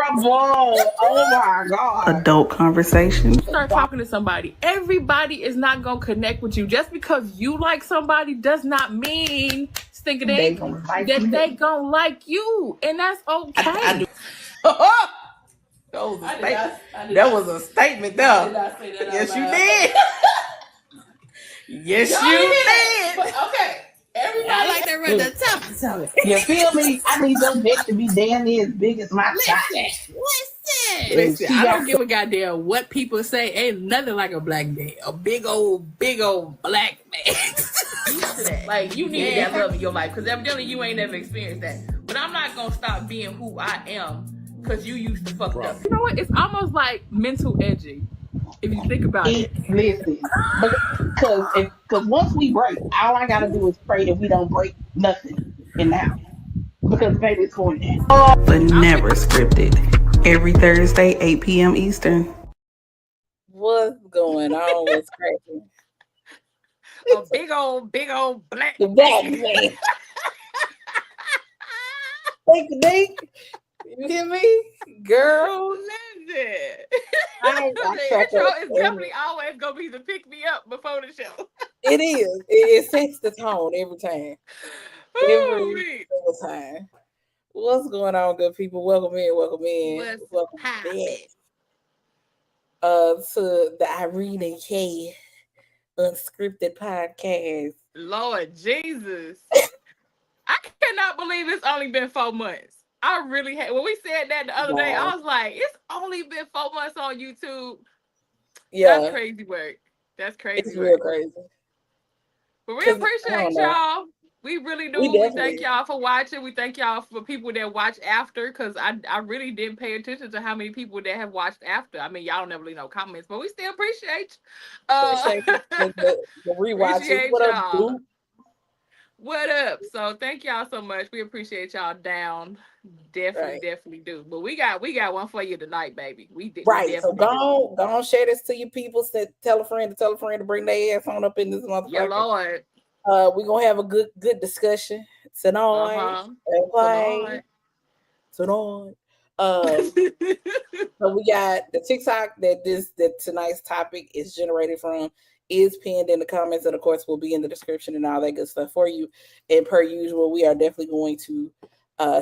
Oh my God. Adult conversation. Start talking to somebody. Everybody is not gonna connect with you. Just because you like somebody does not mean thinking they gonna like you, and that's okay. That was a statement there. Yes, you did. Yes, you did. Okay. Everybody, I like that right at the top of something. You feel me? I need your neck to be damn near as big as my shot. Listen, I don't give a goddamn what people say. Ain't nothing like a black man. A big old black man. Like, you need that love in your life. Because evidently you ain't never experienced that. But I'm not going to stop being who I am because you used to fuck up. You know what? It's almost like mental edging. If you think about it. Listen, because once we break, all I gotta do is pray that we don't break nothing in the house. Because baby, it's going down. But never scripted. Every Thursday, 8 p.m. Eastern. What's going on? What's cracking? A big old black man. Think. You hear me? Girl. Listen. The intro is definitely always going to be the pick me up before the show. It is. It sets the tone every time. Every single time. What's going on, good people? Welcome in. Welcome back. To the Irene and Kay Unscripted Podcast. Lord Jesus. I cannot believe it's only been 4 months. I really had, when we said that the other day, I was like, it's only been 4 months on YouTube. Yeah. That's crazy work. It's real crazy. But we appreciate y'all. We really do. We thank y'all for watching. We thank y'all for people that watch after, because I really didn't pay attention to how many people that have watched after. I mean, y'all don't never leave no comments, but we still appreciate the rewatches. What up, dude? What up? So thank y'all so much. We appreciate y'all down. Definitely do. But we got one for you tonight, baby. So go on, share this to your people. Tell a friend to bring their ass on up in this motherfucker. Yeah, Lord. We're gonna have a good discussion tonight. Tonight. So we got the TikTok that tonight's topic is generated from is pinned in the comments, and of course will be in the description and all that good stuff for you. And per usual, we are definitely going to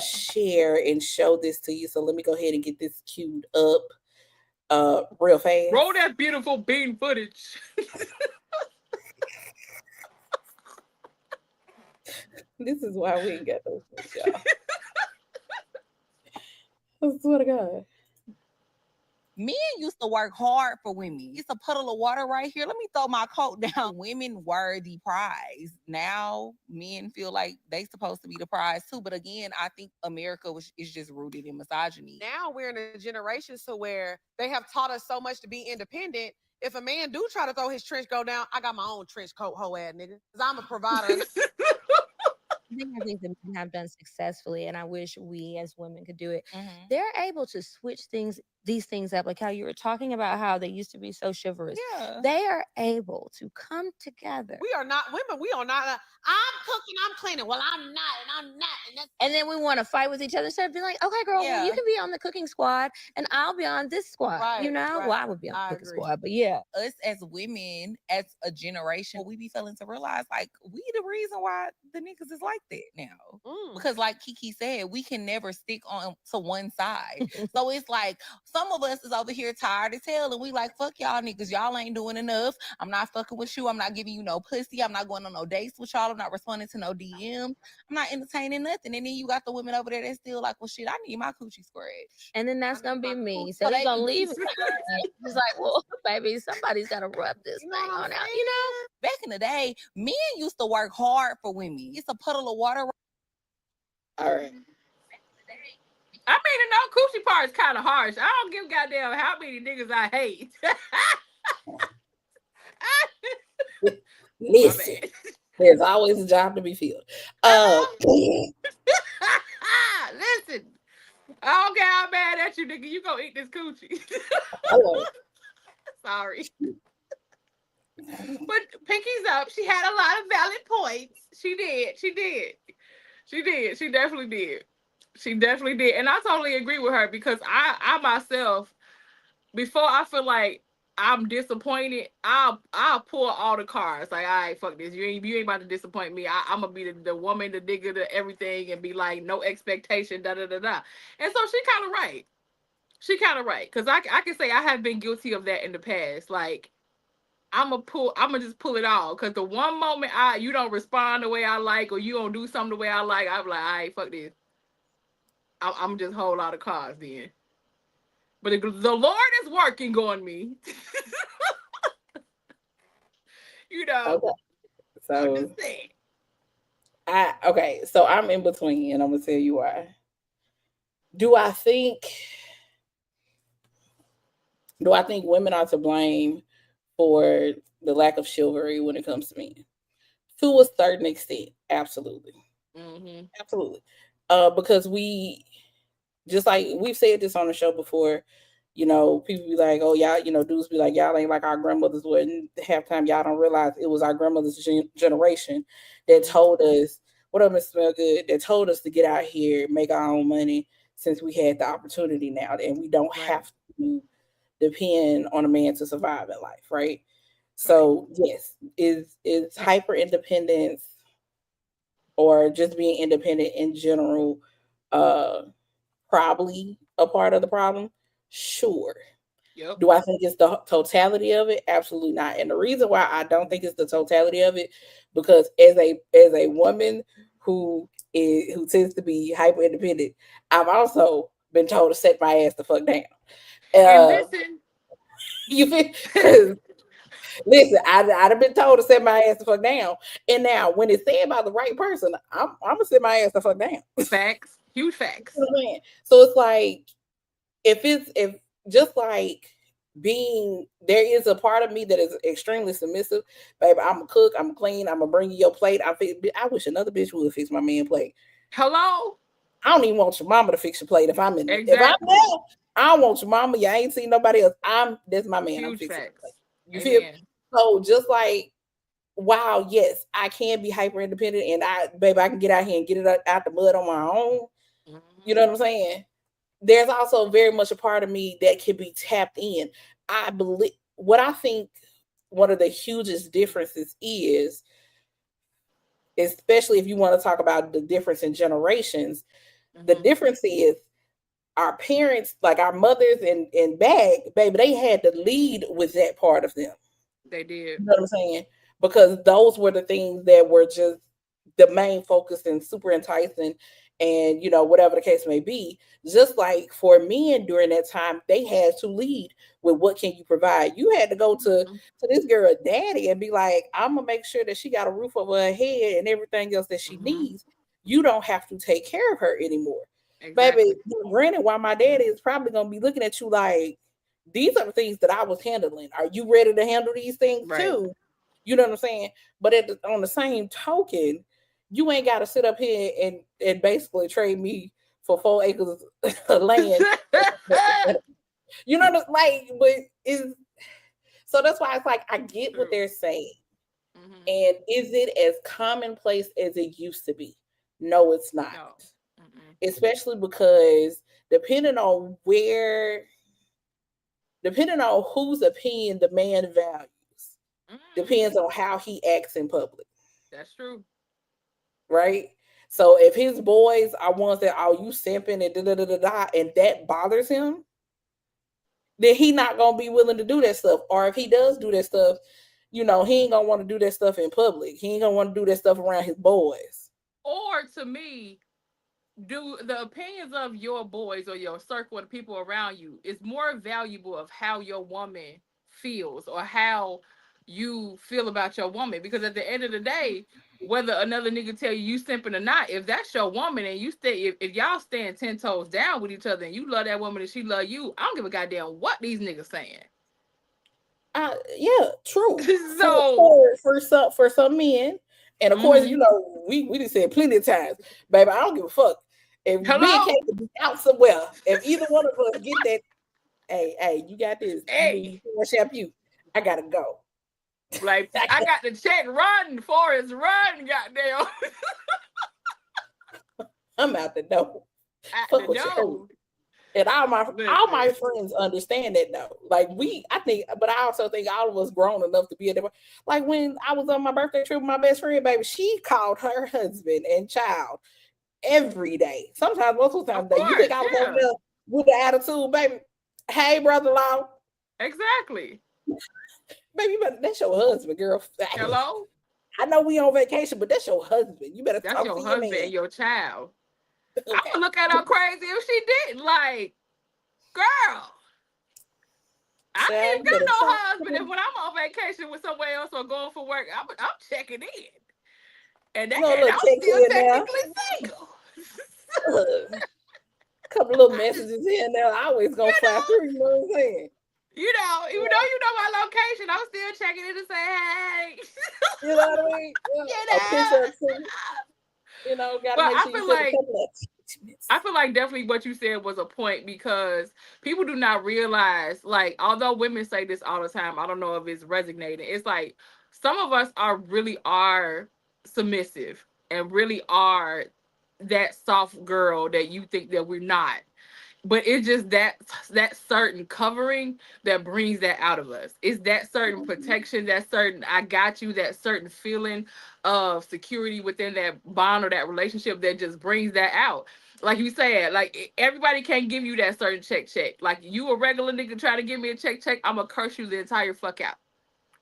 share and show this to you. So let me go ahead and get this queued up real fast. Roll that beautiful bean footage. This is why we ain't got those things, y'all. I swear to God. Men used to work hard for women. It's a puddle of water right here. Let me throw my coat down. Women were the prize. Now men feel like they supposed to be the prize too. But again, I think America is just rooted in misogyny. Now we're in a generation to where they have taught us so much to be independent. If a man do try to throw his trench coat down, I got my own trench coat, hoe ass nigga. Because I'm a provider. I think the men have done successfully, and I wish we as women could do it. They're able to switch these things up, like how you were talking about how they used to be so chivalrous. Yeah. They are able to come together. We are not women. We are not. I'm cooking, I'm cleaning. Well, I'm not, and I'm not. And then we want to fight with each other instead of being like, okay, girl, well, you can be on the cooking squad, and I'll be on this squad. Right, well, I would be on the cooking squad, but yeah. Us as women, as a generation, we be failing to realize, like, we the reason why the niggas is like that now. Because like Kiki said, we can never stick on to one side. So it's like, some of us is over here tired as hell, and we like, fuck y'all niggas. Y'all ain't doing enough. I'm not fucking with you. I'm not giving you no pussy. I'm not going on no dates with y'all. I'm not responding to no DMs. I'm not entertaining nothing. And then you got the women over there that's still like, well, shit, I need my coochie scratched. And then that's gonna be me. So they're gonna leave. It's like, well, baby, somebody's gotta rub this thing on out. You know, back in the day, men used to work hard for women. It's a puddle of water. All right. I mean, the no coochie part is kind of harsh. I don't give a goddamn how many niggas I hate. Listen, there's always a job to be filled. Listen, I don't care how bad at you, nigga. You gonna eat this coochie. Sorry. But Pinky's up. She had a lot of valid points. She did. She definitely did. She definitely did. And I totally agree with her because I myself, before I feel like I'm disappointed, I'll pull all the cards. Like, all right, fuck this. You ain't about to disappoint me. I'm gonna be the woman, the nigga, the everything, and be like, no expectation, da da da da. And so she kind of right. She kind of right. Cause I can say I have been guilty of that in the past. Like, I'ma just pull it all. Cause the one moment you don't respond the way I like, or you don't do something the way I like, I'm like, all right, fuck this. I'm just hold a lot of cards then. But the Lord is working on me. You know. Okay. I'm So just saying. so I'm in between, and I'm gonna tell you why. Do I think women are to blame for the lack of chivalry when it comes to men? To a certain extent, absolutely. Mm-hmm. Absolutely. Because we, just like we've said this on the show before, people be like, oh, y'all, dudes be like, y'all ain't like our grandmothers were. And half time, y'all don't realize it was our grandmother's generation that told us, what up, Mr. Smell Good, that told us to get out here, make our own money since we had the opportunity now. And we don't have to depend on a man to survive in life, right? So, yes, is hyper independence or just being independent in general probably a part of the problem? Sure. Yep. Do I think it's the totality of it? Absolutely not. And the reason why I don't think it's the totality of it, because as a woman who tends to be hyper independent, I've also been told to set my ass the fuck down. And listen, You feel? Listen, I'd have been told to set my ass the fuck down. And now, when it's said by the right person, I'm gonna set my ass the fuck down. Facts, huge facts. So it's like, if just like being, there is a part of me that is extremely submissive, baby. I'm a cook, I'm a clean, I'm gonna bring you your plate. I wish another bitch would fix my man plate. Hello. I don't even want your mama to fix your plate if I'm in. Exactly. If I'm there, I don't want your mama. You ain't seen nobody else. That's my man. Huge I'm fixing facts. plate. You feel? So just like, wow, yes, I can be hyper independent, and I can get out here and get it out the mud on my own. Mm-hmm. You know what I'm saying? There's also very much a part of me that can be tapped in. I believe what I think one of the hugest differences is, especially if you want to talk about the difference in generations, the difference is our parents, like our mothers and baby, they had to lead with that part of them. They did. You know what I'm saying? Because those were the things that were just the main focus and super enticing, and whatever the case may be. Just like for men during that time, they had to lead with what can you provide. You had to go to this girl daddy and be like, I'm gonna make sure that she got a roof over her head and everything else that she needs. You don't have to take care of her anymore. Exactly. Baby, granted, while my daddy is probably gonna be looking at you like, these are the things that I was handling. Are you ready to handle these things too? You know what I'm saying? But on the same token, you ain't got to sit up here and basically trade me for 4 acres of land. You know, but so that's why it's like, I get what they're saying. And is it as commonplace as it used to be? No, it's not. No. Especially because depending on whose opinion the man values, depends on how he acts in public. That's true. Right? So if his boys are ones that, oh, you simping and and that bothers him, then he not gonna be willing to do that stuff. Or if he does do that stuff, he ain't gonna want to do that stuff in public. He ain't gonna want to do that stuff around his boys. Or to me, do the opinions of your boys or your circle and people around you is more valuable of how your woman feels or how you feel about your woman. Because at the end of the day, whether another nigga tell you simping or not, if that's your woman and you stay, if y'all stand 10 toes down with each other and you love that woman and she love you, I don't give a goddamn what these niggas saying. Yeah, true. So for some men, and of course, we just said plenty of times, baby, I don't give a fuck. If me and Kate could be out somewhere, if either one of us get that, hey, you got this. Hey, you. I gotta go. Like, I got the check. Run, Forrest, run, goddamn. I'm out the door. Fuck what you heard. And all my friends understand that though. Like I think, but I also think all of us grown enough to be able. Like when I was on my birthday trip with my best friend, baby, she called her husband and child every day. Sometimes multiple times a day. You think I was over there with the attitude, baby? Hey, brother-in-law. Exactly. Baby, that's your husband, girl. Hello? I know we on vacation, but that's your husband. You better talk to your husband man. And your child. Okay. I would look at her crazy if she didn't. Like, girl, I ain't got no husband. And when I'm on vacation with somewhere else or going for work, I'm checking in. And I'm still technically single. Couple little messages here and there. I always gonna fly through. You know what I'm saying? You know, even though you know my location, I'm still checking in to say hey. You know what I mean? A picture or two. You know, gotta make sure you send a couple of. I feel like definitely what you said was a point because people do not realize, like, although women say this all the time, I don't know if it's resonating. It's like some of us really are submissive and really are that soft girl that you think that we're not. But it's just that certain covering that brings that out of us. It's that certain protection, that certain I got you, that certain feeling of security within that bond or that relationship that just brings that out. Like you said, like everybody can't give you that certain check. Like you a regular nigga try to give me a check, I'm gonna curse you the entire fuck out.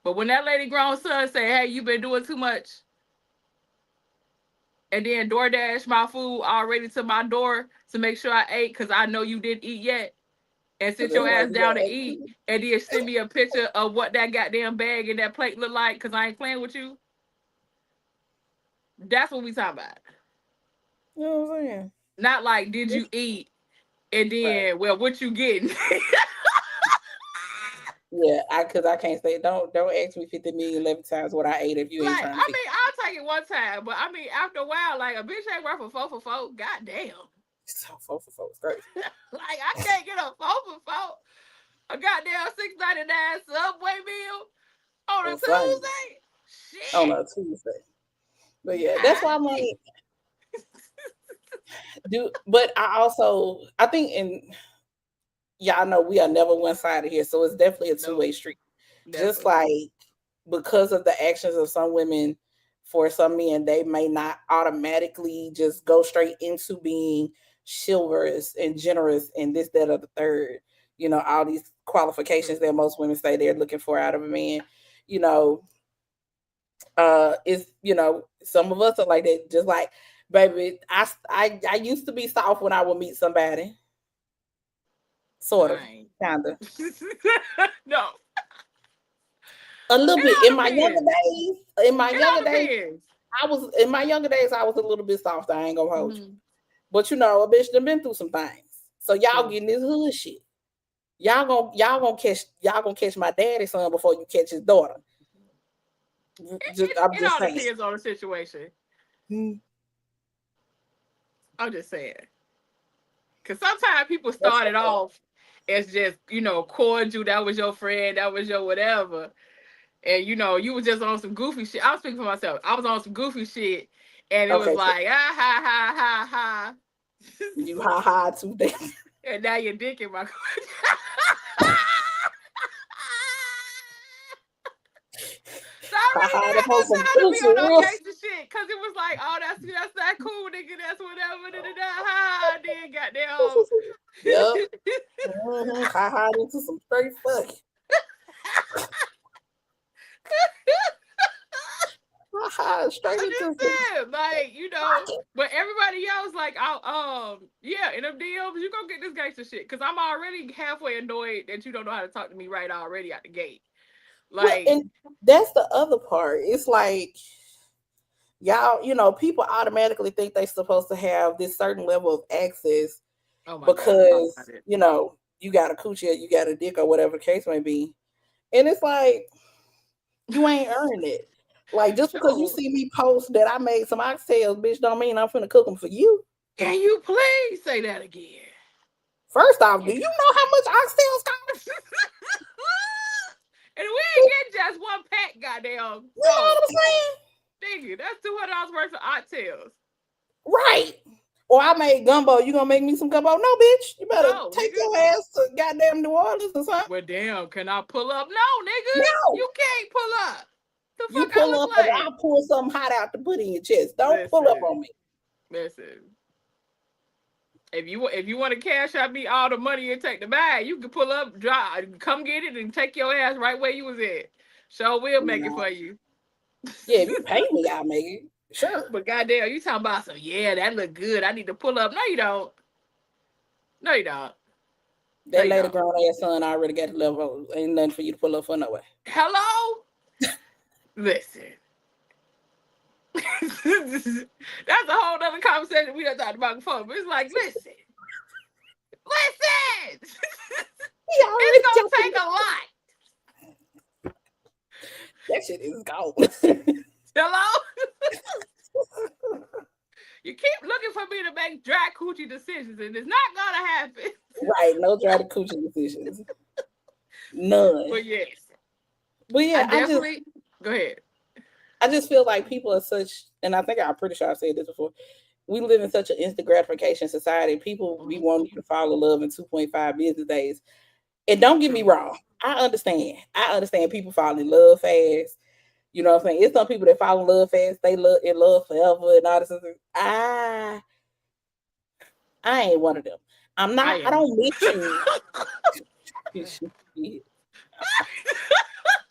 But when that lady grown son say, hey, you been doing too much, and then DoorDash my food already to my door to make sure I ate because I know you didn't eat yet, and sit your ass down to eat, and then send me a picture of what that goddamn bag and that plate look like because I ain't playing with you. That's what we talking about. You know what I'm saying? Not like, did you eat? And then, well, what you getting? Yeah, because I can't say don't ask me 50 million 11 times what I ate if you ain't trying to. I mean, I'll take it one time, but I mean, after a while, like a bitch ain't worth a 4 for 4. Goddamn. So 4 for 4 is crazy. Like I can't get a 4 for 4. A goddamn $6.99 Subway meal on a Tuesday. Shit. On a Tuesday. But yeah, that's why I'm like, but I think y'all know we are never one-sided here, so it's definitely a two-way street. Definitely. Just like because of the actions of some women, for some men, they may not automatically just go straight into being chivalrous and generous and this, that, or the third. You know, all these qualifications that most women say they're looking for out of a man. You know, some of us are like that. Just like, baby, I used to be soft when I would meet somebody. Sort of, kind of. No. A little bit. In my younger days, I was a little bit soft. I ain't gonna hold you. But you know, a bitch done been through some things. So y'all getting this hood shit. Y'all gonna catch my daddy's son before you catch his daughter. It all depends on the situation. I'm just saying. Because sometimes people started off as just, you know, cordial. That was your friend. That was your whatever. And, you know, you was just on some goofy shit. I'm speaking for myself. I was on some goofy shit. And it was like, ha, ha, ha, ha. You ha, ha, too damn. And now you're dicking my I really was trying to be on no gangster shit because it was like, oh, that's that cool nigga, that's whatever. Ha, then goddamn. Yep. Ha into some straight fuck. Straight into some. Like, you know, but everybody else, like, yeah, in them DMs, you go get this gangster shit because I'm already halfway annoyed that you don't know how to talk to me right already out the gate. Like, and that's the other part. It's like y'all, you know, people automatically think they're supposed to have this certain level of access because you know you got a coochie, you got a dick, or whatever the case may be, and it's like you ain't earned it. Like just because you see me post that I made some oxtails, bitch, don't mean I'm finna cook them for you. Can you please say that again? First off, do you know how much oxtails cost? And we ain't getting just one pack, goddamn. You know what I'm saying? Nigga, that's $200 worth of oxtails. Right. Or I made gumbo. You gonna make me some gumbo? No, bitch. You better take nigga. your ass to goddamn New Orleans or something. Well, damn, can I pull up? No, nigga. No. You can't pull up. The You fuck I pull look up like? and I'll pull something hot out to put in your chest. Don't pull up on me. Listen. If you want to cash out me all the money and take the bag, you can pull up, drive, come get it, and take your ass right where you was at. So we'll make it for you. Yeah, if you pay me, I'll make it. Sure. But goddamn, you talking about some, yeah, that look good. I need to pull up. No, you don't. No, you don't. That lady grown ass son already got the level. Ain't nothing for you to pull up for no way. Hello? Listen. That's a whole other conversation we done talked about before. But it's like, listen. It's gonna take a lot. That shit is gone. Hello? You keep looking for me to make dry coochie decisions, and it's not gonna happen. Right, no dry coochie decisions. None. But yes. But yeah, go ahead. I just feel like people are such, and I think I'm pretty sure I've said this before. We live in such an instant gratification society. People be wanting you to fall in love in 2.5 business days. And don't get me wrong, I understand. People fall in love fast. You know what I'm saying? It's some people that fall in love fast, they love in love forever and all this other. I ain't one of them. I'm not. I don't meet you.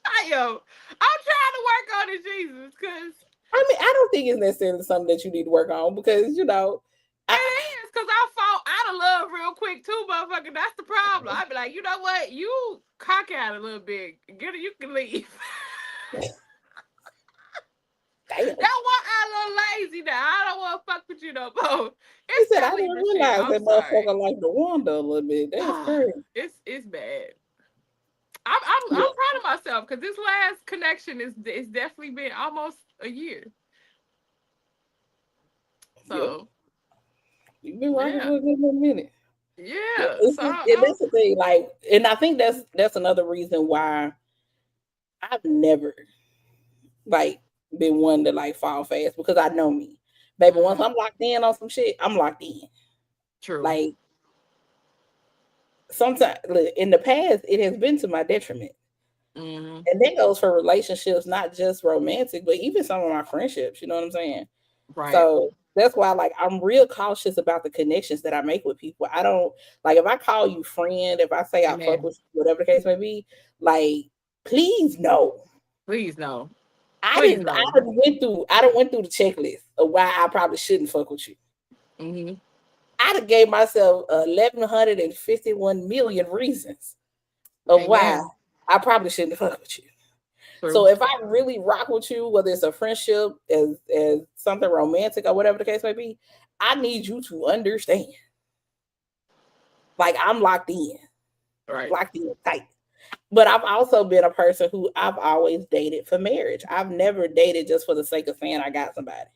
I am. I'm trying to work on it, Jesus, because I mean, I don't think it's necessarily something that you need to work on because, you know. It is, because I fall out of love real quick too, motherfucker. That's the problem. I'd be like, you know what? You cock out a little bit. You can leave. That one I a little lazy now. I don't want to fuck with you no more. He said, I didn't realize that motherfucker like the Wanda a little bit. That's crazy. It's bad. I'm proud of myself because this last connection it's definitely been almost a year. So you've been rocking for a good minute. Yeah. That's the thing, like, and I think that's another reason why I've never like been one to like fall fast, because I know me. Baby, once I'm locked in on some shit, I'm locked in. True. Like, sometimes in the past, it has been to my detriment. Mm-hmm. And that goes for relationships, not just romantic, but even some of my friendships. You know what I'm saying? Right. So that's why, like, I'm real cautious about the connections that I make with people. I don't like, if I call you friend, if I say I fuck with you, whatever the case may be, like, please no. Please no. I done went through the checklist of why I probably shouldn't fuck with you. Mm-hmm. I done gave myself 1,151 million reasons of why I probably shouldn't fuck with you. True. So if I really rock with you, whether it's a friendship, as something romantic or whatever the case may be, I need you to understand. Like, I'm locked in. Right. Locked in tight. But I've also been a person who I've always dated for marriage. I've never dated just for the sake of saying I got somebody.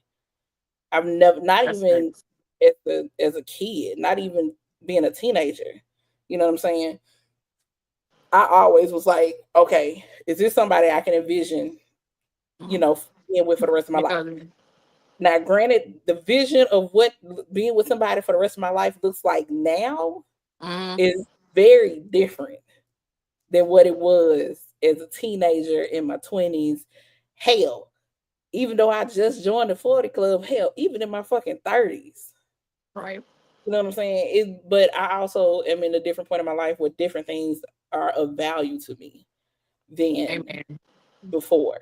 I've never, as a kid, not even being a teenager. You know what I'm saying? I always was like, okay, is this somebody I can envision, you know, being with for the rest of my life? Now, granted, the vision of what being with somebody for the rest of my life looks like now is very different than what it was as a teenager in my 20s. Hell, even though I just joined the 40 Club, hell, even in my fucking 30s. Right. You know what I'm saying? But I also am in a different point in my life where different things are of value to me than before.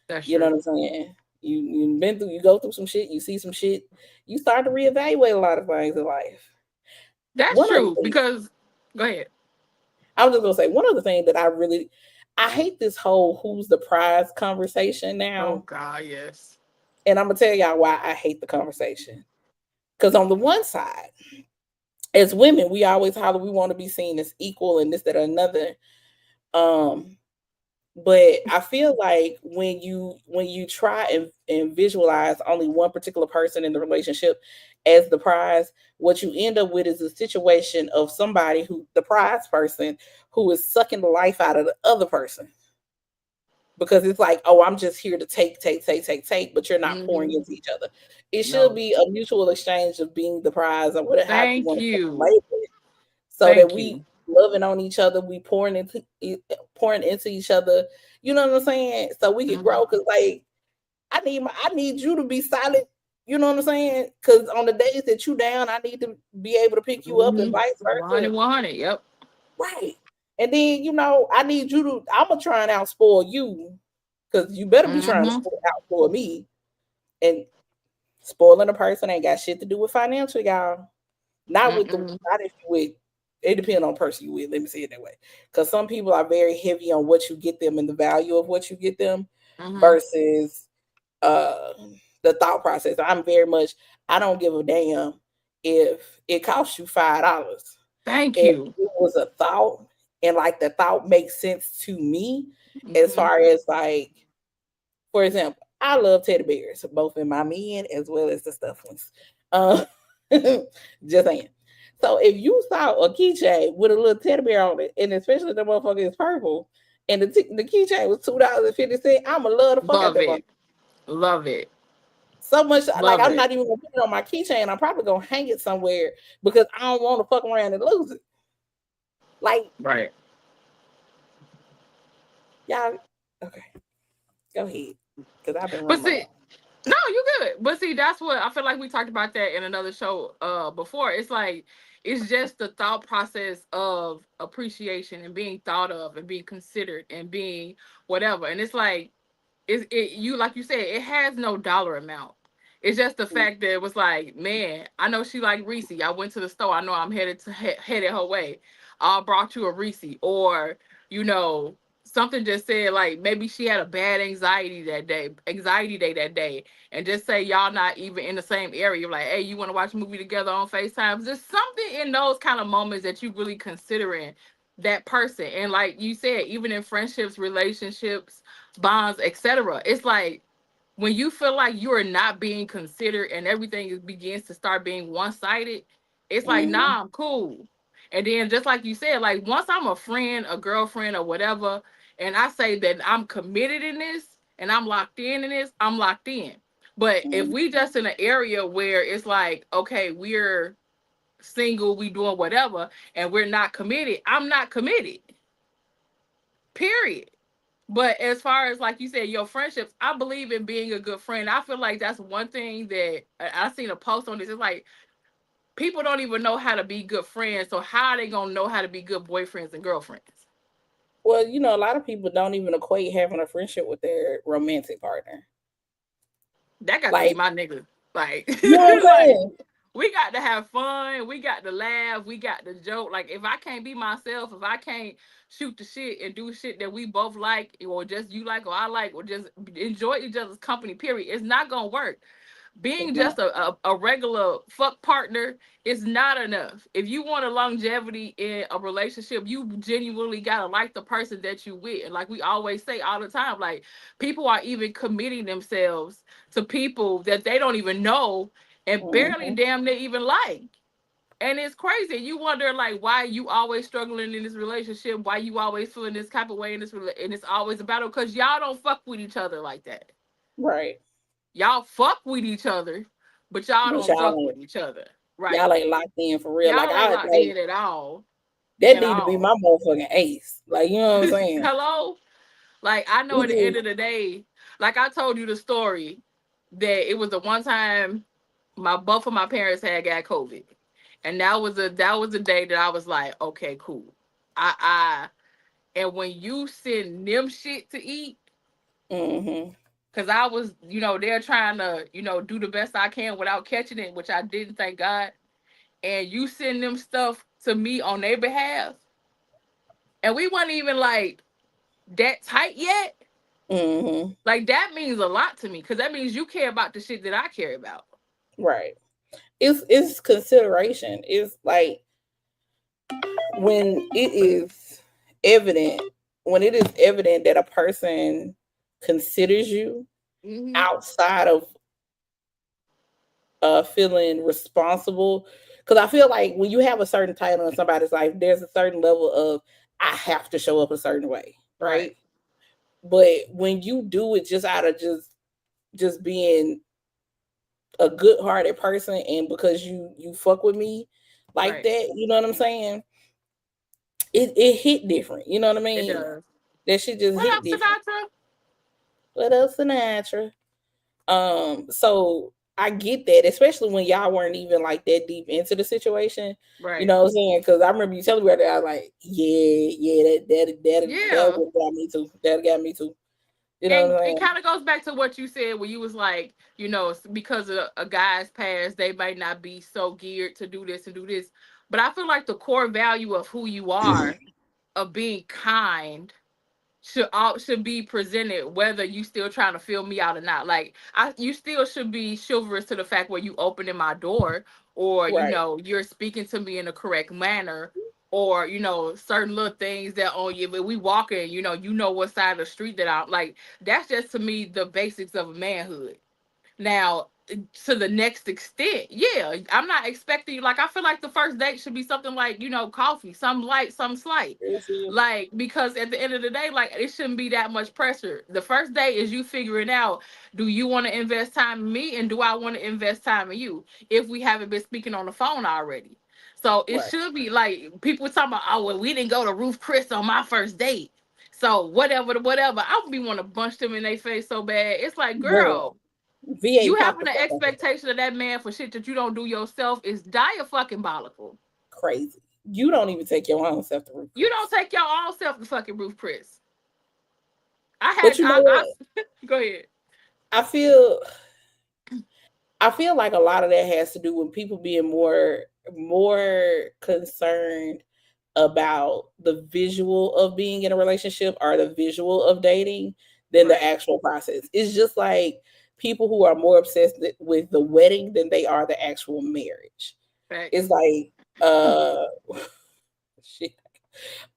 That's you know what I'm saying? You go through some shit, you see some shit, you start to reevaluate a lot of things in life. That's true, because go ahead. I was just gonna say one other thing that I hate this whole who's the prize conversation now. Oh God, yes. And I'm gonna tell y'all why I hate the conversation. Because on the one side, as women, we always holler we want to be seen as equal and this, that, or another. But I feel like when you try and visualize only one particular person in the relationship as the prize, what you end up with is a situation of somebody the prize person, who is sucking the life out of the other person. because it's like, oh, I'm just here to take, but you're not pouring into each other. It should be a mutual exchange of being the prize or whatever how you want to label it, so that we loving on each other, we pouring into each other. You know what I'm saying? So we can grow. Because like I need you to be solid. You know what I'm saying? Because on the days that you down, I need to be able to pick you up and vice versa. 100, yep. Right. And then, you know, I need you to, I'm going to try and outspoil you, because you better be trying to outspoil me. And spoiling a person ain't got shit to do with financial, y'all. Not if you with, it depends on the person you with. Let me say it that way. Because some people are very heavy on what you get them and the value of what you get them versus the thought process. I'm very much, I don't give a damn if it costs you $5. Thank if you. it was a thought and like the thought makes sense to me, as far as like, for example, I love teddy bears, both in my men as well as the stuffed ones. Just saying. So if you saw a keychain with a little teddy bear on it, and especially the motherfucker is purple, and the keychain was $2.50, I'ma love the fuck out that one. Love it. So much like I'm not even gonna put it on my keychain. I'm probably gonna hang it somewhere because I don't want to fuck around and lose it. Like, right. Y'all, okay. Go ahead. Because I've been running. But see, no, you good. But see, that's what I feel like we talked about that in another show before. It's like it's just the thought process of appreciation and being thought of and being considered and being whatever. And it's like you like you said, it has no dollar amount. It's just the fact that it was like, man, I know she like Reese. I went to the store. I know I'm headed her way. I brought you a Reese, or you know, something just said like maybe she had a bad anxiety day that day, and just say y'all not even in the same area. Like, hey, you want to watch a movie together on FaceTime? Just something in those kind of moments that you really considering that person. And like you said, even in friendships, relationships, bonds, etc. It's like when you feel like you are not being considered and everything begins to start being one-sided, it's like, nah, I'm cool. And then just like you said, like once I'm a friend, a girlfriend, or whatever, and I say that I'm committed in this and I'm locked in this, I'm locked in. But if we just in an area where it's like, okay, we're single, we doing whatever, and we're not committed, I'm not committed. Period. But as far as like you said, your friendships, I believe in being a good friend. I feel like that's one thing that I seen a post on this. It's like people don't even know how to be good friends. So how are they gonna know how to be good boyfriends and girlfriends? Well, you know, a lot of people don't even equate having a friendship with their romantic partner. That got to be my nigga. Like, you know what I'm saying? We got to have fun. We got to laugh. We got to joke. Like, if I can't be myself, if I can't shoot the shit and do shit that we both like, or just you like, or I like, or just enjoy each other's company, period, it's not going to work. Being just a regular fuck partner is not enough. If you want a longevity in a relationship, you genuinely gotta like the person that you with. And like we always say all the time, like people are even committing themselves to people that they don't even know and barely damn near even like. And it's crazy. You wonder like why you always struggling in this relationship, why you always feeling this type of way in this and it's always a battle because y'all don't fuck with each other like that. Right. Y'all fuck with each other, but y'all don't fuck with each other. Right. Y'all ain't locked in for real. Y'all like ain't locked in at all. That need to be my motherfucking ace. Like, you know what I'm saying? Hello? Like, I know at the end of the day, like I told you the story that it was the one time both of my parents had got COVID. And that was a day that I was like, okay, cool. And when you send them shit to eat, because I was, they're trying to, do the best I can without catching it, which I didn't, thank God. And you send them stuff to me on their behalf. And we weren't even like that tight yet. Like that means a lot to me because that means you care about the shit that I care about. Right. It's consideration. It's like when it is evident that a person considers you outside of feeling responsible. Because I feel like when you have a certain title in somebody's life, there's a certain level of I have to show up a certain way, right? But when you do it just out of just being a good hearted person and because you fuck with me like that, you know what I'm saying? It hit different. You know what I It mean? does. That shit just What hit up, different. Sinatra? What else, Sinatra? So I get that, especially when y'all weren't even like that deep into the situation. You Right. know what I'm saying? Because I remember you telling me that I was like, yeah, that Yeah. would got me too. That got me too. You know And what I'm it saying? kind of goes back to what you said, where you was like, because of a guy's past, they might not be so geared to do this and do this. But I feel like the core value of who you are, of being kind, should be presented whether you still trying to feel me out or not. Like you still should be chivalrous to the fact where you opening my door, or Right. you're speaking to me in the correct manner, or certain little things that on you. But we walking, you know what side of the street that I'm like. That's just to me the basics of manhood. Now, to the next extent, yeah, I'm not expecting you. Like, I feel like the first date should be something like, coffee, some light, some slight. Like, because at the end of the day, like, it shouldn't be that much pressure. The first date is you figuring out, do you want to invest time in me, and do I want to invest time in you, if we haven't been speaking on the phone already. So it Right. should be like people talking about, oh, well, we didn't go to Roof Chris on my first date. So whatever, I would be want to bunch them in their face so bad. It's like, Girl, girl, VA you popped having the an fuck out the expectation of that man for shit that you don't do yourself is diabolical. crazy. You don't even take your own self to root, You don't Chris. take your own self to fucking Roof Chris. I But had you know what? I go ahead. I feel I feel like a lot of that has to do with people being more concerned about the visual of being in a relationship or the visual of dating than the Right. actual process. It's just like people who are more obsessed with the wedding than they are the actual marriage. It's Facts. like shit.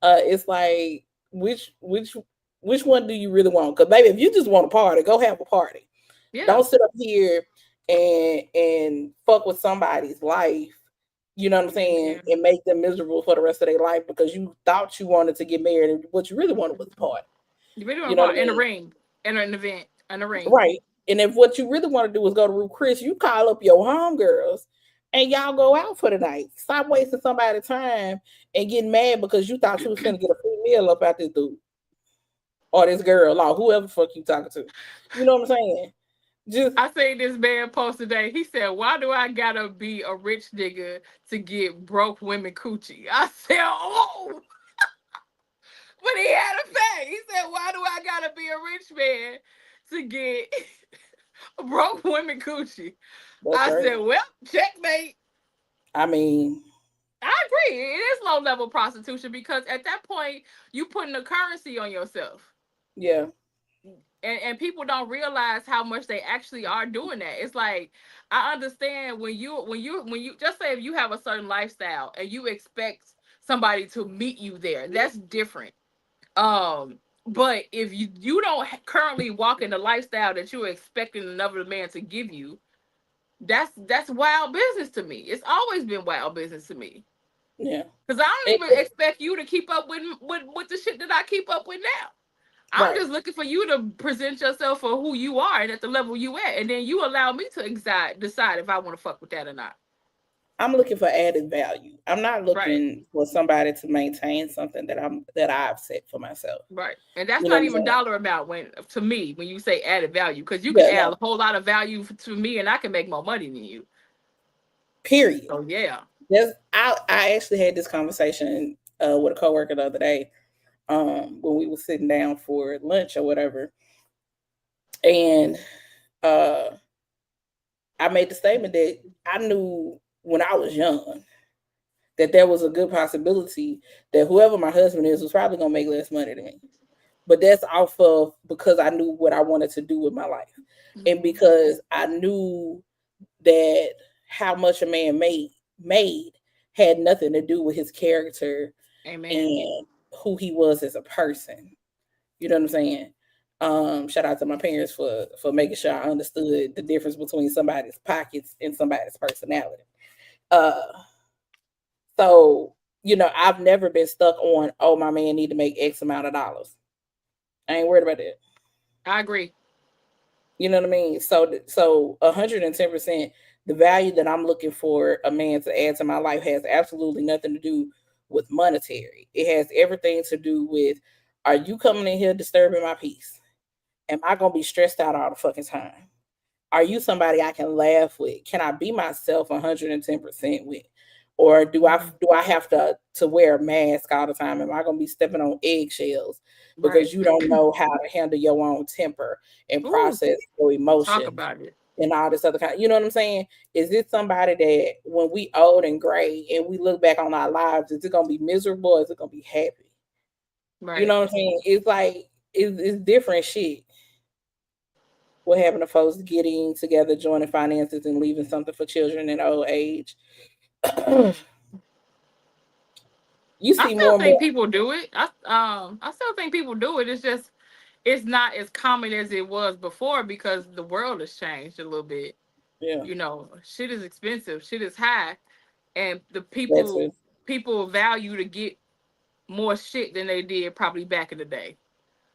It's like which one do you really want? Because baby, if you just want a party, go have a party. Yeah. Don't sit up here and fuck with somebody's life, you know what I'm saying, Yeah. and make them miserable for the rest of their life because you thought you wanted to get married and what you really wanted was a party. You really want You to know what I part in a mean? ring, enter an event, in a ring. Right. And if what you really want to do is go to Root Chris, you call up your homegirls and y'all go out for the night. Stop wasting somebody's time and getting mad because you thought you was gonna get a free meal up out this dude or this girl or whoever the fuck you talking to. You know what I'm saying? Just I seen this man post today. He said, "Why do I gotta be a rich nigga to get broke women coochie?" I said, "Oh," but he had a fact. He said, "Why do I gotta be a rich man to get broke women coochie?" that's I right. said, "Well, checkmate." I mean, I agree. It is low level prostitution because at that point you putting a currency on yourself. yeah, And people don't realize how much they actually are doing that. It's like, I understand when you just say if you have a certain lifestyle and you expect somebody to meet you there, that's different. But if you don't currently walk in the lifestyle that you're expecting another man to give you, that's wild business to me. It's always been wild business to me. yeah. Because I don't It, even expect you to keep up with the shit that I keep up with now. I'm right. just looking for you to present yourself for who you are and at the level you at, and then you allow me to decide if I want to fuck with that or not. I'm looking for added value. I'm not Right, looking for somebody to maintain something that I've set for myself. right, and that's You know not what I'm even saying? dollar amount when to me when you say added value, because you can Yeah, add no. a whole lot of value to me, and I can make more money than you. Period. So yeah, I actually had this conversation with a coworker the other day, when we were sitting down for lunch or whatever, and uh, I made the statement that I knew when I was young that there was a good possibility that whoever my husband is was probably gonna make less money than me. But that's off of because I knew what I wanted to do with my life, and mm-hmm. because I knew that how much a man made had nothing to do with his character Amen. and who he was as a person. You know what I'm saying? Shout out to my parents for making sure I understood the difference between somebody's pockets and somebody's personality. Uh, so I've never been stuck on, oh, my man need to make X amount of dollars. I ain't worried about that. I agree. You know what I mean? So 110%, the value that I'm looking for a man to add to my life has absolutely nothing to do with monetary. It has everything to do with, are you coming in here disturbing my peace? Am I gonna be stressed out all the fucking time? Are you somebody I can laugh with? Can I be myself 110% with? Or do I have to wear a mask all the time? Am I gonna be stepping on eggshells Right. because you don't know how to handle your own temper and Ooh, process your talk emotions about it. and all this other kind? You know what I'm saying? Is it somebody that when we old and gray and we look back on our lives, is it gonna be miserable or is it gonna be happy? You Right. know what I'm saying? It's like it's different shit. What happened to folks getting together, joining finances, and leaving something for children in old age? You I see more still and think more. people do it. I still think people do it. It's just it's not as common as it was before because the world has changed a little bit. Yeah, You know, shit is expensive, shit is high, and the that's people it. people value to get more shit than they did probably back in the day.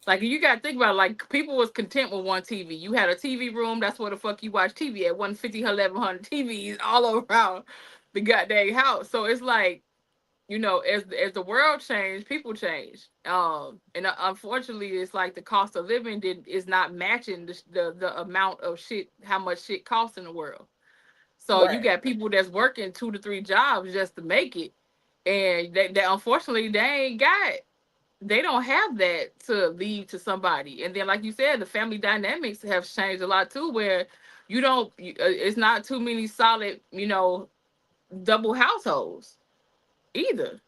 Like you gotta think about it, like people was content with one TV. You had a TV room, that's where the fuck you watch TV at 150, 1100 TVs all around the goddamn house. So it's like, you know, as the world changed, people change. And unfortunately, it's like the cost of living is not matching the amount of shit, how much shit costs in the world. So you Right. got people that's working 2 to 3 jobs just to make it, and they unfortunately they don't have that to leave to somebody. And then, like you said, the family dynamics have changed a lot too, where it's not too many solid, double households either.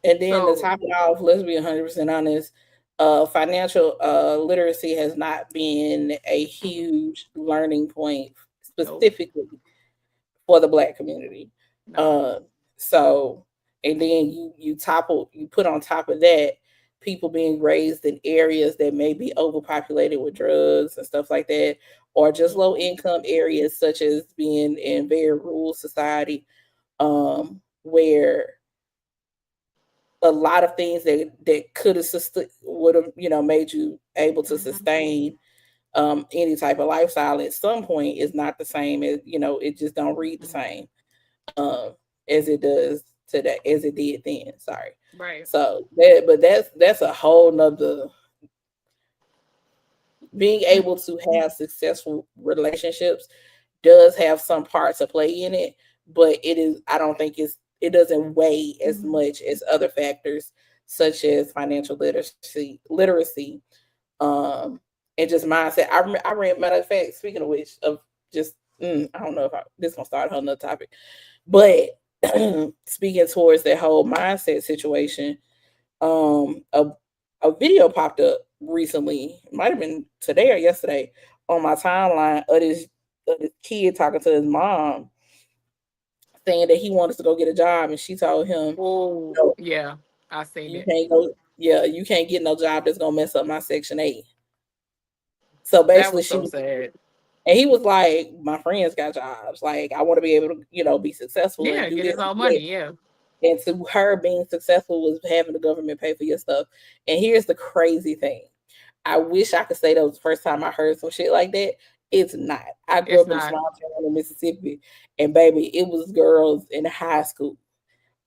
And then to So top it off, let's be 100% honest. Financial literacy has not been a mhm, huge learning point nope, specifically for the Black community. no, Uh, so, and then you put on top of that people being raised in areas that may be overpopulated with drugs and stuff like that, or just low mhm, income areas such as being in very rural society, where a lot of things that could have would have made you able to mhm, sustain any type of lifestyle at some point is not the same as it just don't read the mhm. same um as it does today, as it did then. Sorry. Right. So that's a whole nother. Being able to have successful relationships does have some part to play in it, but I don't think it doesn't weigh as Mhm. much as other factors such as financial literacy, um, and just mindset. I read, matter of fact, speaking of which, of just I don't know if this gonna start a whole nother topic, but speaking towards that whole mindset situation, a video popped up recently, it might have been today or yesterday, on my timeline of this kid talking to his mom, saying that he wanted to go get a job, and she told him, Oh, "No, yeah, I seen you it. can't go. Yeah, you can't get no job that's gonna mess up my Section 8." So That basically, was so sad. and he was like, "My friends got jobs. Like, I want to be able to, be successful and Yeah, do get this his and own do that." money. Yeah. And to her, being successful was having the government pay for your stuff. And here's the crazy thing. I wish I could say that was the first time I heard some shit like that. It's not. I grew It's up in a not. small town in Mississippi, and baby, it was girls in high school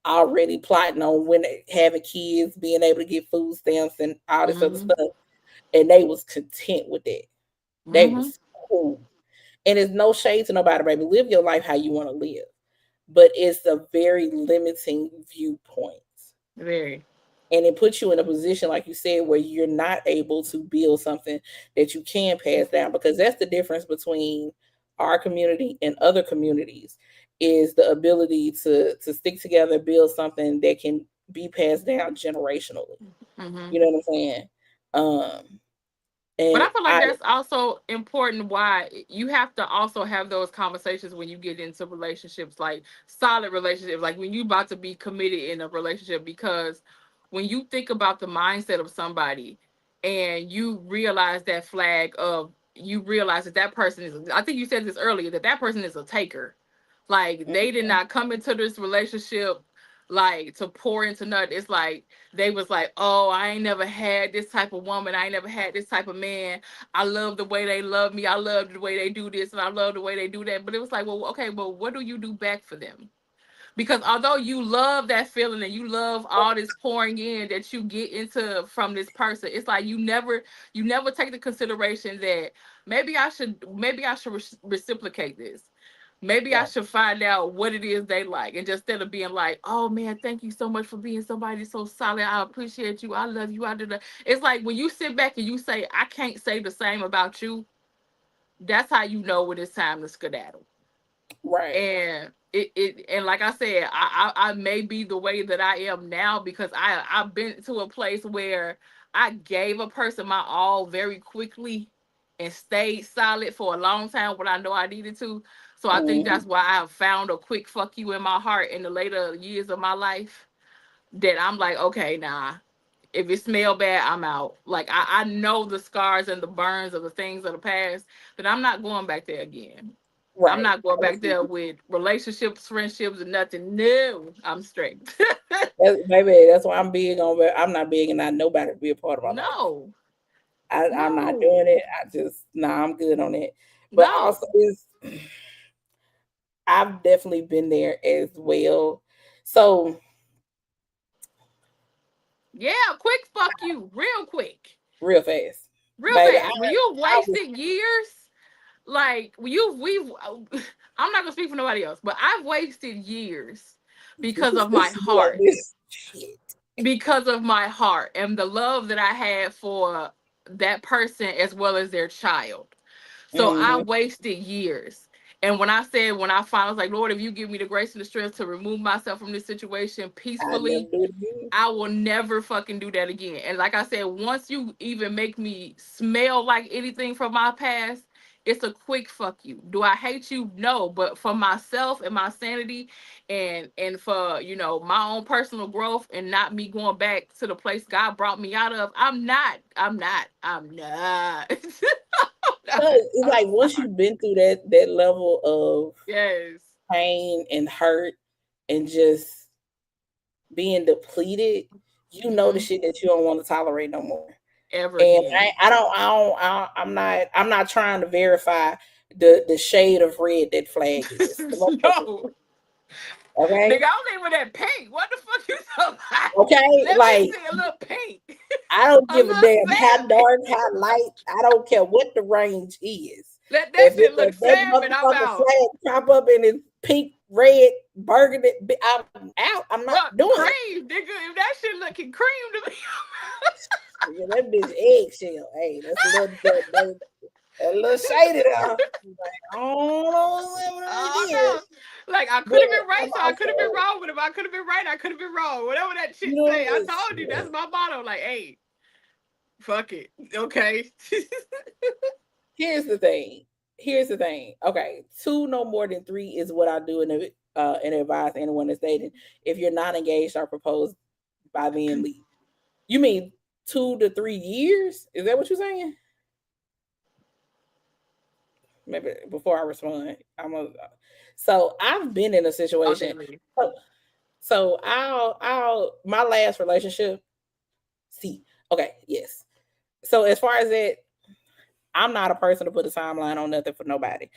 already plotting on when having kids, being able to get food stamps and all this other Hmm. stuff. And they was content with that. They Hmm. was cool. And it's no shade to nobody, baby. Live your life how you want to live. But it's a very limiting viewpoint, Very. and it puts you in a position, like you said, where you're not able to build something that you can pass down, because that's the difference between our community and other communities, is the ability to stick together, build something that can be passed down generationally. Hmm. You know what I'm saying? um But and I feel like I that's also important. Why you have to also have those conversations when you get into relationships, like solid relationships, like when you about to be committed in a relationship. Because when you think about the mindset of somebody, and you realize that flag of you realize that that person is. I think you said this earlier, that that person is a taker. Like they did not come into this relationship like to pour into nothing. It's like they was like, oh, I ain't never had this type of woman. I ain't never had this type of man. I love the way they love me. I love the way they do this, and I love the way they do that. But it was like, well, okay, well, what do you do back for them? Because although you love that feeling and you love all this pouring in that you get into from this person, it's like you never take the consideration that maybe I should reciprocate this. Maybe I Right. should find out what it is they like, and just instead of being like, oh man, thank you so much for being somebody so solid. I appreciate you. I love you. I do that. It's like when you sit back and you say, I can't say the same about you, that's how you know when it's time to skedaddle. Right. And it and like I said, I may be the way that I am now because I've been to a place where I gave a person my all very quickly and stayed solid for a long time when I know I needed to. So I think Mhm. that's why I have found a quick fuck you in my heart in the later years of my life, that I'm like, okay, nah. If it smell bad, I'm out. Like I know the scars and the burns of the things of the past, that I'm not going back there again. I'm Right. not going back there with relationships, friendships, and nothing. No, I'm straight. Baby, that's why I'm big on. I'm not big and not nobody to be a part of my life. No, I'm not no, doing it. I just I'm good on it. But no. also, is I've definitely been there as well. So Yeah, quick fuck you, real quick, real fast, real baby. fast. When you've I was wasted years, like we've. I'm not gonna speak for nobody else, but I've wasted years because of my this like heart, this shit. because of my heart and the love that I had for that person as well as their child. So I Hmm. wasted years. And when I finally was like, Lord, if you give me the grace and the strength to remove myself from this situation I never peacefully, do it again. I will never fucking do that again. And like I said, once you even make me smell like anything from my past, it's a quick fuck you. Do I hate you? No, but for myself and my sanity and for, my own personal growth and not me going back to the place God brought me out of, I'm not. No, it's I'm like once sorry. you've been through that level of Yes. pain and hurt and just being depleted, you know the Hmm. shit that you don't want to tolerate no more. Ever And again. I'm not trying to verify the shade of red that flag is. The motherfucker, No. Nigga, okay, I don't even that pink. What the fuck you talking about? okay, Let me like see a little pink. I don't A give a little damn how salmon. dark, how light. I don't care what the range is. Let that shit look If that salmon. I'm motherfucker out. flag pop up in his pink, red, burgundy, I'm out. I'm not What doing it. cream, nigga? If that shit looking cream to me. Yeah, that bitch eggshell. Hey, that's a little that little shady there. Like, I don't know what it Oh is. no. Like I But could have been right, I'm so I could have been also, wrong with him. I could have been right, I could have been wrong. Whatever that you shit say. I know, told you that's my motto. Like, hey, fuck it. Okay. here's the thing. Here's the thing. Okay, two no more than three is what I do and advise anyone that's dating. If you're not engaged or proposed by then, leave. You mean 2 to 3 years? Is that what you're saying? Maybe before I respond, So I've been in a Oh, situation. deadly. So my last relationship. See, okay, yes. So as far as that, I'm not a person to put a timeline on nothing for nobody.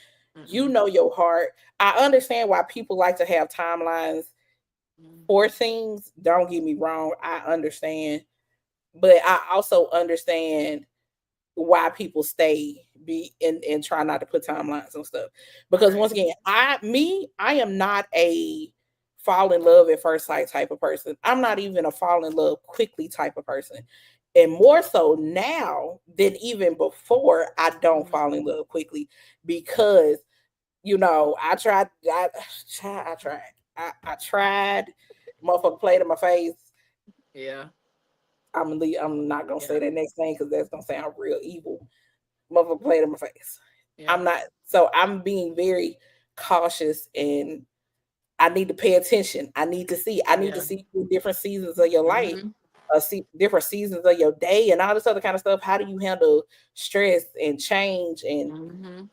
You Mm-mm. know your heart. I understand why people like to have timelines for things. Don't get me wrong. I understand. But I also understand why people stay be and try not to put timelines on stuff. Because Right. once again, I am not a fall in love at first sight type of person. I'm not even a fall in love quickly type of person. And more so now than even before, I don't fall in love quickly because I tried. I tried. Motherfucker played in my face. Yeah. I'm not gonna say Yeah. that next thing because that's gonna sound real evil. Motherfucker played in my face. Yeah. I'm being very cautious and I need to pay attention. I need to Yeah. see through different seasons of your life, Mm-hmm. see different seasons of your day and all this other kind of stuff. How do you handle stress and change and Mm-hmm.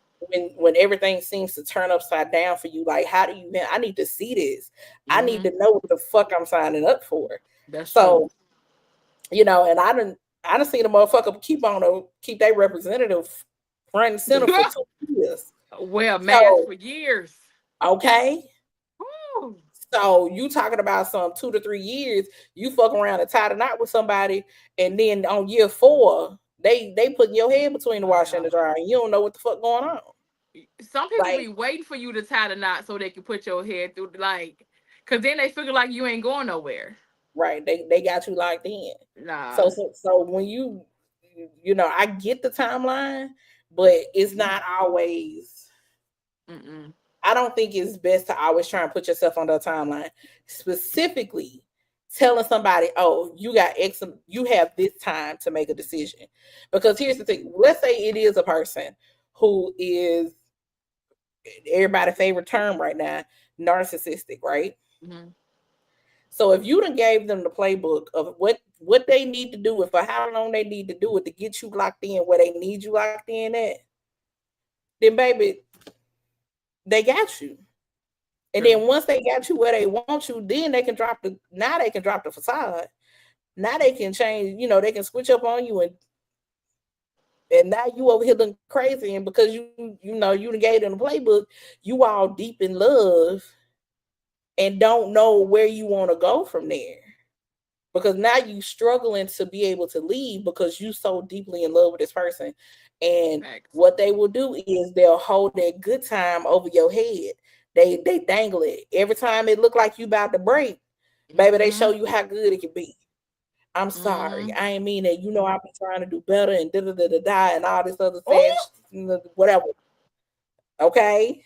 when everything seems to turn upside down for you, like how do you? I need to see this. I need to know what the fuck I'm signing up for. That's so, true. And I done seen a motherfucker keep their representative front and center for 2 years. Well, mask for years. Okay. Ooh. So you talking about some 2 to 3 years, you fuck around and tie the knot with somebody, and then on year 4, they putting your head between the washer and the dryer, and you don't know what the fuck going on. Some people be waiting for you to tie the knot so they can put your head through, like, because then they figure like you ain't going nowhere. Right. They got you locked in. Nah. So when you I get the timeline, but it's not always. I don't think it's best to always try and put yourself on the timeline. Specifically, telling somebody, "Oh, you have this time to make a decision." Because here's the thing: let's say it is a person who is everybody's favorite term right now, narcissistic, right? So if you done gave them the playbook of what they need to do and for how long they need to do it to get you locked in where they need you locked in at, then baby, they got you. And then once they got you where they want you, then they can drop the facade. Now they can change, they can switch up on you and now you over here looking crazy, and because you done gave them the playbook, you all deep in love and don't know where you want to go from there. Because now you struggling to be able to leave because you so deeply in love with this person. And what they will do is they'll hold that good time over your head. They dangle it. Every time it look like you about to break, baby, they show you how good it can be. I'm sorry. I ain't mean that. I'll be trying to do better and da and all this other sad whatever. Okay?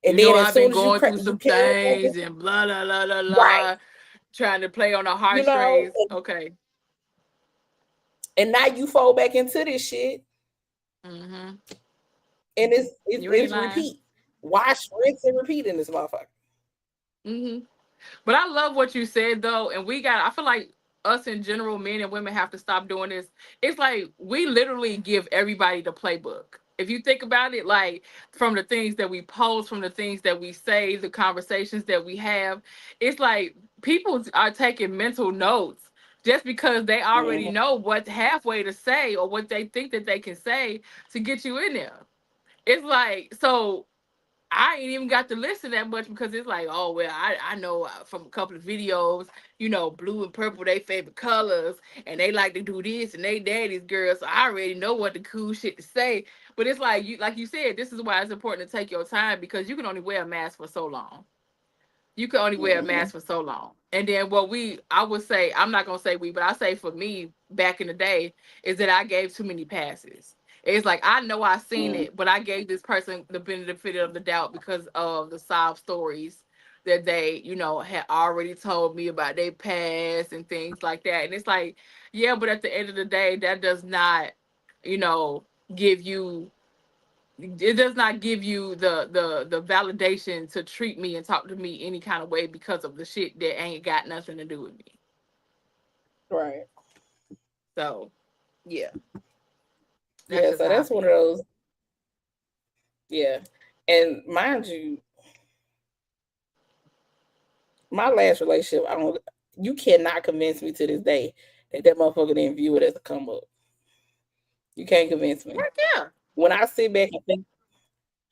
And then as I've soon been as you going through some things and blah, blah, blah, blah, blah. Right. Trying to play on the heartstrings. Okay. And now you fall back into this shit. And it's repeat. Wash, rinse, and repeat in this motherfucker. But I love what you said though, and I feel like us in general, men and women, have to stop doing this. It's like we literally give everybody the playbook. If you think about it, like from the things that we post, from the things that we say, the conversations that we have, it's like people are taking mental notes just because they already know what halfway to say or what they think that they can say to get you in there. It's like, so I ain't even got to listen that much because it's like, oh, well, I know from a couple of videos, blue and purple, they favorite colors, and they like to do this, and they daddy's girls, so I already know what the cool shit to say. But it's like you said, this is why it's important to take your time, because you can only wear a mask for so long. You can only wear a mask for so long. And then I would say, I'm not going to say but I say for me back in the day is that I gave too many passes. It's like, I know I seen it, but I gave this person the benefit of the doubt because of the sob stories that they, had already told me about their past and things like that. And it's like, yeah, but at the end of the day, that does not, give you the validation to treat me and talk to me any kind of way because of the shit that ain't got nothing to do with me. Right. So, yeah. So that's one of those. Yeah. And mind you, my last relationship, you cannot convince me to this day that motherfucker didn't view it as a come up. You can't convince me. Yeah. When I sit back and think,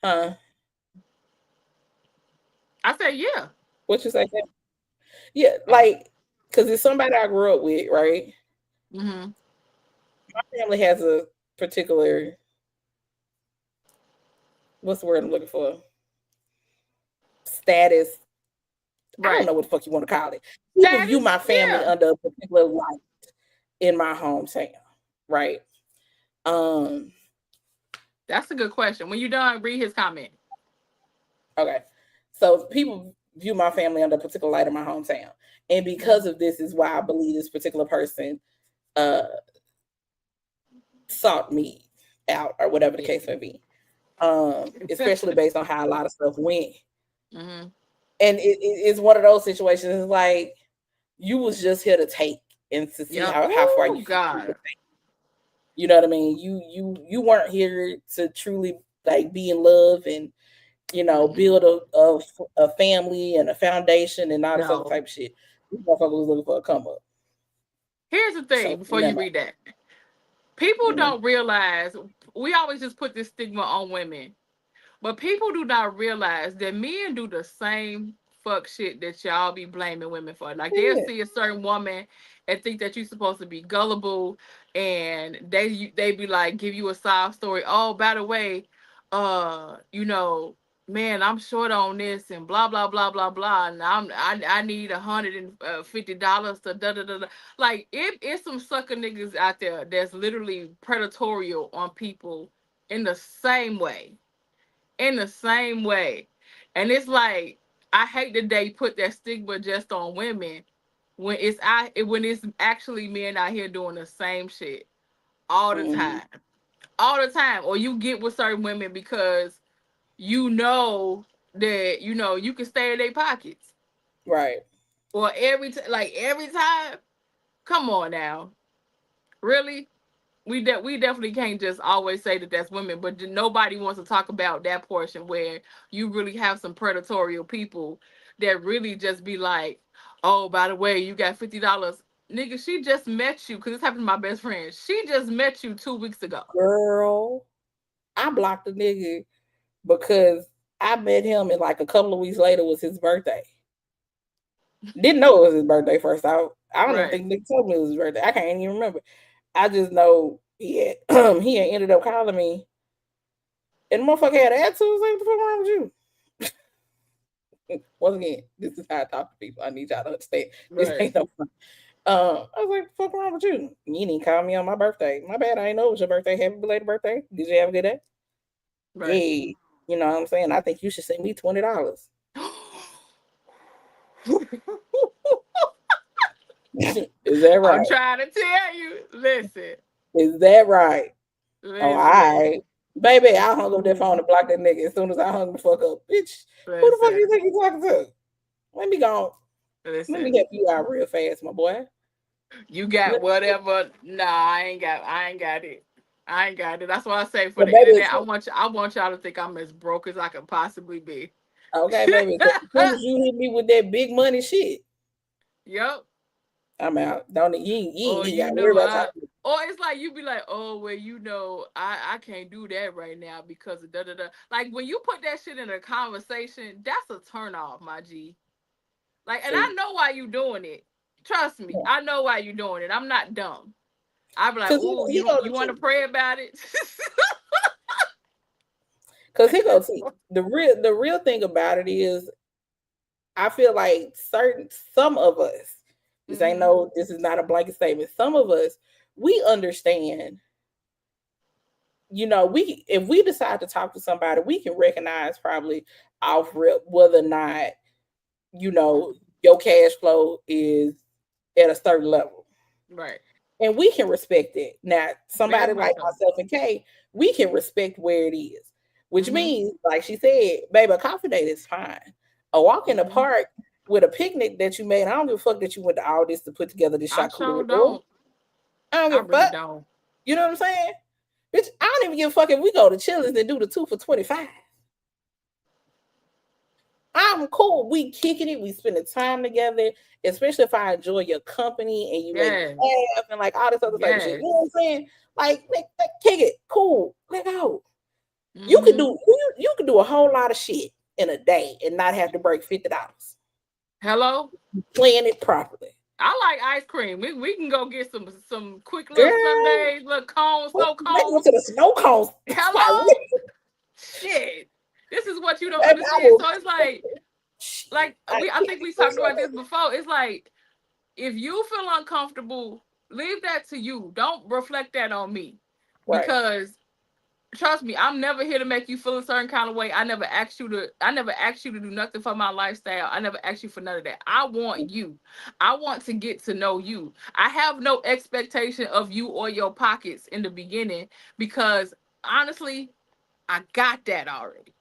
I say, yeah. What you say? Yeah, like, because it's somebody I grew up with, right? My family has a particular, what's the word I'm looking for? Status. Right. I don't know what the fuck you want to call it. People view my family under a particular light in my hometown, right? That's a good question. When you're done, read his comment. Okay. So people view my family under a particular light in my hometown. And because of this is why I believe this particular person sought me out or whatever the case may be. Especially based on how a lot of stuff went. And it's one of those situations. It's like you was just here to take and to see how far you can take. You know what I mean? You weren't here to truly like be in love and build a family and a foundation and all this other No. type of shit. This motherfucker was looking for a come up. Here's the So thing before you never. read that. People Mm-hmm. don't realize, we always just put this stigma on women. But people do not realize that men do the same fuck shit that y'all be blaming women for. Like they'll Yeah. see a certain woman and think that you're supposed to be gullible, and they be like give you a sob story. Oh, by the way, man, I'm short on this and blah blah blah blah blah, and I need $150 to da da da da. Like it's some sucker niggas out there that's literally predatorial on people in the same way, in the same way. And it's like I hate that they put that stigma just on women when it's actually men out here doing the same shit all the Mm-hmm. time. All the time. Or you get with certain women because you know that you can stay in their pockets. Right. Or every time. Come on now. Really? We definitely can't just always say that that's women, but nobody wants to talk about that portion where you really have some predatory people that really just be like, oh, by the way, you got $50. Nigga, she just met you, because this happened to my best friend. She just met you 2 weeks ago. Girl, I blocked the nigga because I met him and like a couple of weeks later was his birthday. Didn't know it was his birthday first out. I don't even Right. think Nick told me it was his birthday. I can't even remember. I just know he had ended up calling me, and the motherfucker had an attitude. I was like, what the fuck wrong with you? Once again, this is how I talk to people. I need y'all to understand. This Right. ain't no fun. I was like, the fuck wrong with you? You didn't call me on my birthday. My bad, I didn't know it was your birthday. Happy belated birthday. Did you have a good day? Right. Yeah. You know what I'm saying? I think you should send me $20. Is that I'm right? trying to tell you. Listen. Is that right? Oh, all Listen. right. Baby, I hung up that phone and blocked that nigga as soon as I hung the fuck up. Bitch, who the fuck Listen. you think you talking to? Let me go. Let me Listen. help you out real fast, my boy. You got Let- whatever. Nah, I ain't got it. I ain't got it. That's why I say for But the baby, internet, I want y'all to think I'm as broke as I could possibly be. okay, baby. So as soon as you hit me with that big money shit, Yep. I'm out. Don't you ain't Or even gotta worry about talking. or it's like you be like, oh well, I can't do that right now because of da da da. Like when you put that shit in a conversation, that's a turn off, my G. Like, and I See, know why you doing it. Trust me, I know why you doing it. I'm not dumb. I be like, because oh, he you want to pray about it? because he goes see the real thing about it is I feel like some of us, Hmm. this is not a blanket statement. Some of us, we understand, we if we decide to talk to somebody, we can recognize probably off rip whether or not, you know, your cash flow is at a certain level. Right. And we can respect it. Now, Very somebody much like so. myself and Kay, we can respect where it is, which Hmm. means, like she said, baby, a coffee date is fine. A walk in the Hmm. park with a picnic that you made, I don't give a fuck that you went to all this to put together this I charcuterie sure board. don't. I don't I give a really fuck. don't. You know what I'm saying? Bitch, I don't even give a fuck if we go to Chili's and do the 2 for $25. I'm cool. We kicking it. We spending time together, especially if I enjoy your company and you make me Yes. laugh and like all this other type of shit. You Yes. know what I'm saying? Like, kick it. Cool. Let go. You could Hmm. do you could do a whole lot of shit in a day and not have to break $50. Hello. Playing it properly. I like ice cream. We can go get some quick little Girl, sundaes, little cones, let's snow go cones. to the snow cone spot. Hello. Shit. This is what you don't Baby, I understand. will So it's like shit. I I can't think we go talked so about this before. It's like if you feel uncomfortable, leave that to you. Don't reflect that on me. right, Because trust me, I'm never here to make you feel a certain kind of way. I never asked you to do nothing for my lifestyle. I never asked you for none of that. I want you. I want to get to know you. I have no expectation of you or your pockets in the beginning because honestly, I got that already.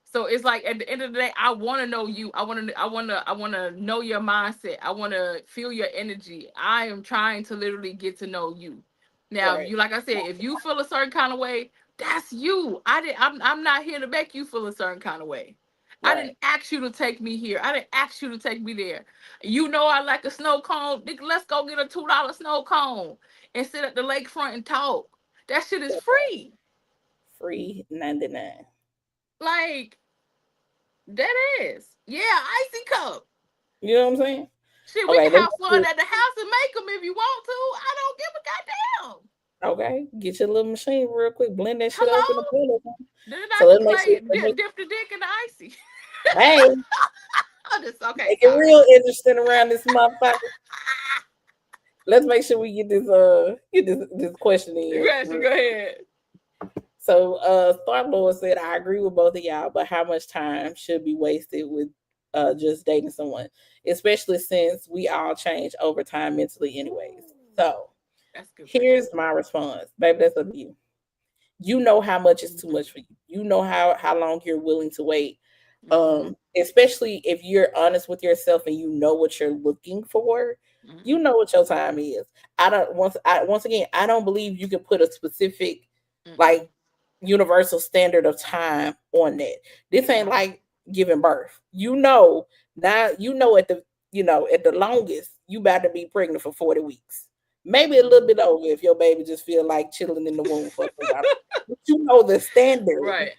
So it's like at the end of the day, I want to know you. I want to know your mindset. I want to feel your energy. I am trying to literally get to know you. Now, right. like I said, if you feel a certain kind of way, That's you. I'm not here to make you feel a certain kind of way. I Right. didn't ask you to take me here. I didn't ask you to take me there. You know I like a snow cone. Nigga, let's go get a $2 snow cone and sit at the lakefront and talk. That shit is free. Free 99. Like, that is. Yeah, icy cup. You know what I'm saying? Shit, we Okay, can have fun at the house and make them if you want to. I don't give a goddamn. okay, get your little machine real quick, blend that shit up in the Hello? blender. Then So I let's can make sure. play dip the dick in the icy. Hey, Oh, this okay. make it Sorry. real interesting around this motherfucker. Let's make sure we get this question in. Go ahead. So Star Lord said, I agree with both of y'all, but how much time should be wasted with just dating someone? Especially since we all change over time mentally anyways. So That's good. here's my response. Baby, that's up to you. You know how much is too much for you. You know how long you're willing to wait. Especially if you're honest with yourself and you know what you're looking for, you know what your time is. Once again, I don't believe you can put a specific like universal standard of time on that. This ain't like giving birth. Now at the longest you about to be pregnant for 40 weeks. Maybe a little bit over if your baby just feel like chilling in the womb for a while. But you know the standard. Right.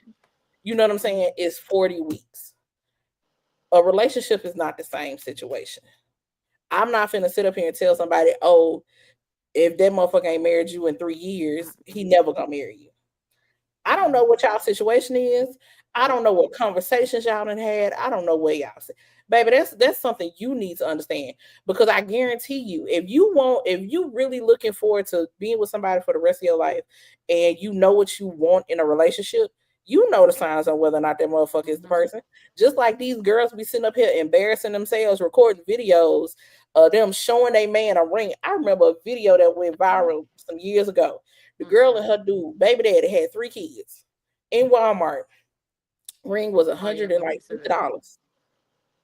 You know what I'm saying? Is 40 weeks. A relationship is not the same situation. I'm not finna sit up here and tell somebody, oh, if that motherfucker ain't married you in 3 years, he never gonna marry you. I don't know what y'all situation is. I don't know what conversations y'all done had. I don't know where y'all sit. Baby, that's something you need to understand. Because I guarantee you, if you really looking forward to being with somebody for the rest of your life and you know what you want in a relationship, you know the signs on whether or not that motherfucker is the person. Just like these girls be sitting up here embarrassing themselves, recording videos of them showing a man a ring. I remember a video that went viral some years ago. The girl and her dude, baby daddy, had 3 kids in Walmart. Ring was $150.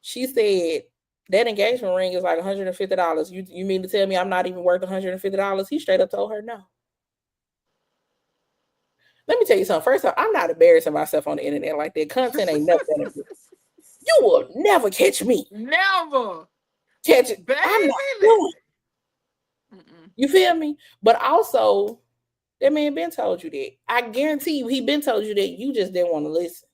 She said that engagement ring is like $150. You mean to tell me I'm not even worth $150? He straight up told her no. Let me tell you something. First off, I'm not embarrassing myself on the internet like that. Content ain't nothing. You will never catch me. Never. Catch it. Baby. I'm not doing it. You feel me? But also, that man been told you that. I guarantee you, he been told you that. You just didn't want to listen.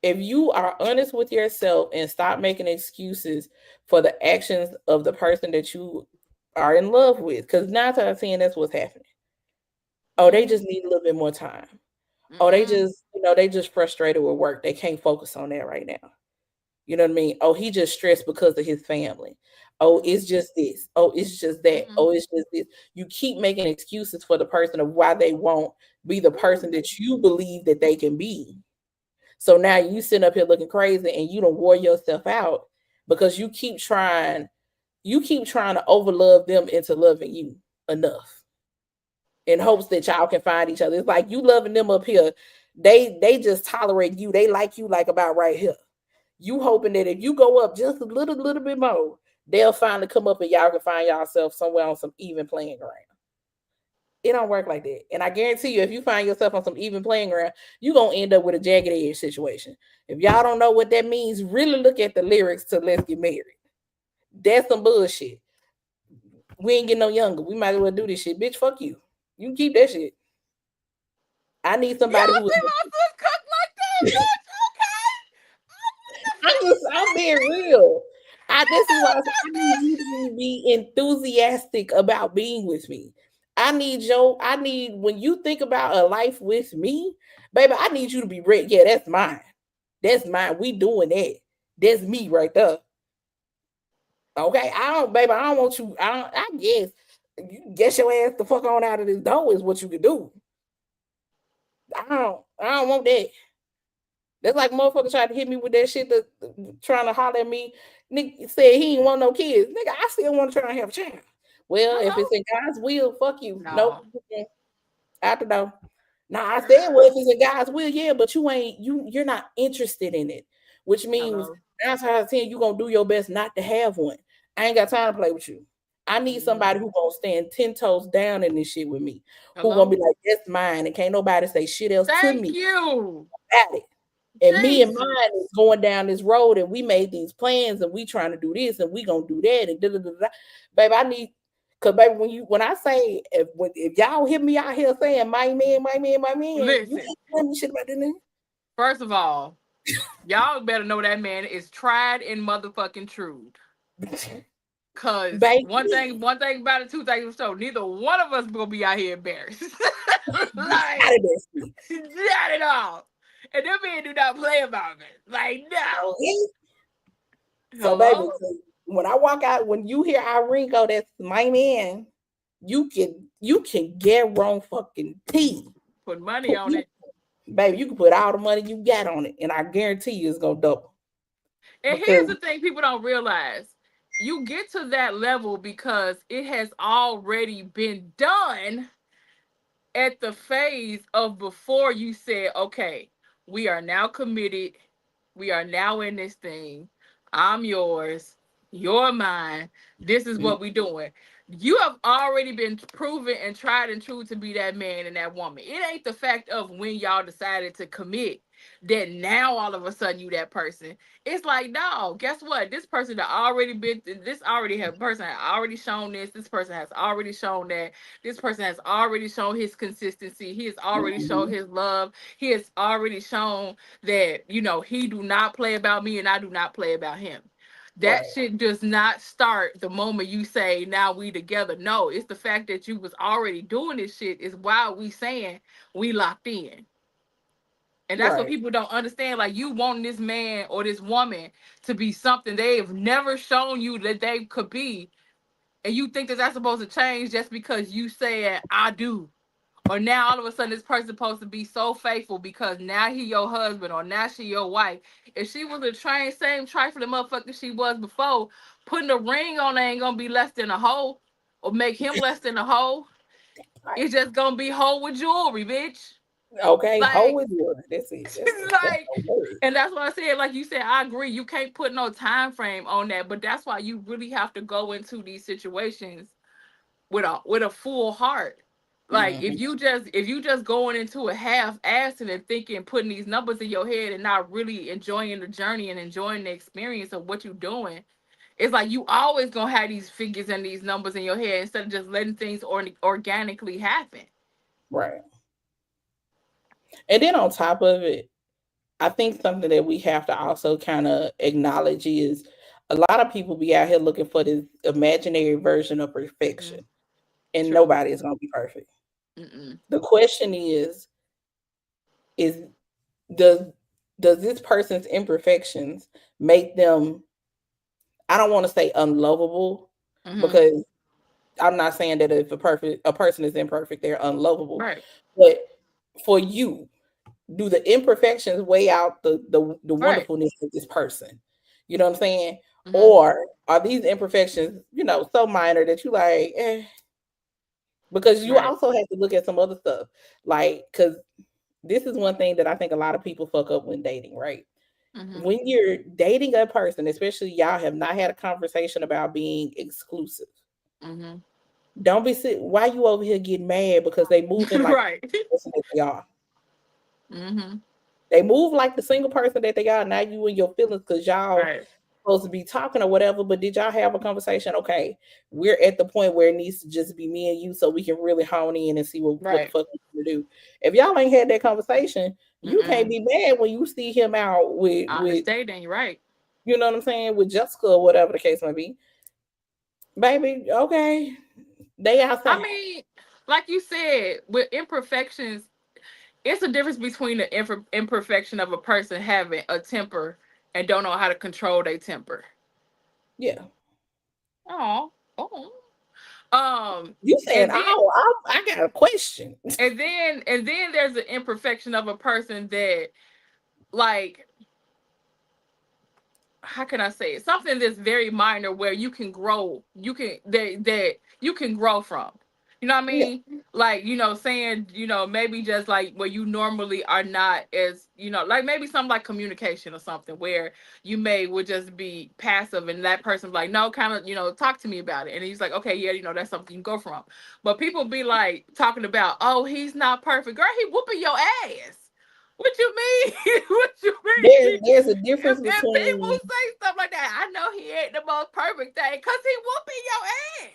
If you are honest with yourself and stop making excuses for the actions of the person that you are in love with, because 9 times out of 10, that's what's happening. Oh, they just need a little bit more time. Oh, they just frustrated with work. They can't focus on that right now. You know what I mean? Oh, he just stressed because of his family. Oh, it's just this. Oh, it's just that. Oh, it's just this. You keep making excuses for the person of why they won't be the person that you believe that they can be. So now you sitting up here looking crazy and you don't wore yourself out because you keep trying to overlove them into loving you enough in hopes that y'all can find each other. It's like you loving them up here. They just tolerate you. They like you like about right here. You hoping that if you go up just a little bit more, they'll finally come up and y'all can find yourself somewhere on some even playing ground. It don't work like that. And I guarantee you, if you find yourself on some even playing ground, you're going to end up with a jagged edge situation. If y'all don't know what that means, really look at the lyrics to Let's Get Married. That's some bullshit. We ain't getting no younger. We might as well do this shit. Bitch, fuck you. You can keep that shit. I need somebody who is cooked like that, bitch. Okay. I'm being real. This is why I need you to be enthusiastic about being with me. I need when you think about a life with me, baby, I need you to be ready. Yeah, that's mine. That's mine. We doing that. That's me right there. Okay, I don't want you. I guess you get your ass the fuck on out of this door is what you can do. I don't want that. That's like motherfucker trying to hit me with that shit trying to holler at me. Nigga said he ain't want no kids. Nigga, I still want to try and have a child. Well, if it's in God's will, fuck you. No. Nope. After though. Now I said, well, if it's in God's will, yeah, but you're not interested in it. Which means 9 times out of 10, you're gonna do your best not to have one. I ain't got time to play with you. I need somebody who gonna stand 10 toes down in this shit with me. Who Hello? gonna be like, that's mine, and can't nobody say shit else to Thank me you. about it. And me and Jesus. mine is going down this road, and we made these plans, and we trying to do this, and we gonna do that, and da da da da. Baby, I need, cause baby, when I say if y'all hear me out here saying my man, my man, my man, you Listen, can't tell me shit about that nigga. first of all, y'all better know that man is tried and motherfucking true. Cause Baby, one thing about it, two things for sure. Neither one of us gonna be out here embarrassed. out Like, of that shit. not at all. And them men do not play about it. Like, no. So, baby, Hello? so when I walk out, when you hear Irene go, that's my man. You can get wrong fucking tea. Put money on it. Baby, you can put all the money you got on it, and I guarantee you it's gonna double. And here's Because the thing people don't realize. You get to that level because it has already been done at the phase of before you said, okay, we are now committed. We are now in this thing. I'm yours. You're mine. This is what we're doing. You have already been proven and tried and true to be that man and that woman. It ain't the fact of when y'all decided to commit that now all of a sudden you that person. It's like, no, guess what? This person that already been this already have person has already shown this person has already shown that, this person has already shown his consistency, he has already shown his love, he has already shown that, you know, he do not play about me and I do not play about him. That right, shit does not start the moment you say now we together. No, it's the fact that you was already doing this shit is why we saying we locked in. And that's what right, people don't understand. Like, you want this man or this woman to be something they've never shown you that they could be. And you think that that's supposed to change just because you said, I do. Or now all of a sudden this person's supposed to be so faithful because now he your husband or now she your wife. If she was the same trifling motherfucker she was before, putting a ring on her ain't gonna be less than a hoe or make him less than a hoe. right. It's just gonna be hoe with jewelry, bitch. Okay, hoe Like, is yours. That's it. That's like, the word. and that's what I said. Like you said, I agree. You can't put no time frame on that, but that's why you really have to go into these situations with a full heart. Like, Mhm. if you just going into a half assed and thinking, putting these numbers in your head and not really enjoying the journey and enjoying the experience of what you're doing, it's like you always gonna have these figures and these numbers in your head instead of just letting things organically happen. Right. And then on top of it, I think something that we have to also kind of acknowledge is a lot of people be out here looking for this imaginary version of perfection, Mm-hmm. and True. nobody is going to be perfect. Mm-mm. The question is does does this person's imperfections make them, I don't want to say unlovable, Mm-hmm. because I'm not saying that if a person is imperfect, they're unlovable, Right. but for you, do the imperfections weigh out the Right. wonderfulness of this person? You know what I'm saying? Mm-hmm. Or are these imperfections, so minor that you like, because you Right. also have to look at some other stuff. Like, because this is one thing that I think a lot of people fuck up when dating, right? Mm-hmm. When you're dating a person, especially y'all have not had a conversation about being exclusive. Mm-hmm. Don't be sick. Why you over here getting mad because they moving like Right. the person that they are? Mm-hmm. They move like the single person that they are. Now you in your feelings because y'all Right. supposed to be talking or whatever. But did y'all have a conversation? Okay, we're at the point where it needs to just be me and you, so we can really hone in and see what the Right. fuck we're gonna do. If y'all ain't had that conversation, you can't Mm-mm. be mad when you see him out On the with stage, then you're right. you know what I'm saying, with Jessica or whatever the case may be. Baby, okay, they I outside. mean, like you said, with imperfections, it's a difference between the imperfection of a person having a temper and don't know how to control their temper. Yeah, Oh, oh. Um, you saying, and then oh, I got a question. and then there's the imperfection of a person that, like, how can I say it? Something that's very minor where you can grow, you can that you can grow from. You know what I Yeah, mean? like, saying, maybe just like where you normally are not as, like maybe something like communication or something where you would just be passive and that person's like, no, kind of, talk to me about it. And he's like, okay, yeah, that's something you can go from. But people be like talking about, oh, he's not perfect. Girl, he whooping your ass. What you mean? What you mean? There's a difference If people between, say stuff like that, I know he ain't the most perfect thing because he whooping your ass.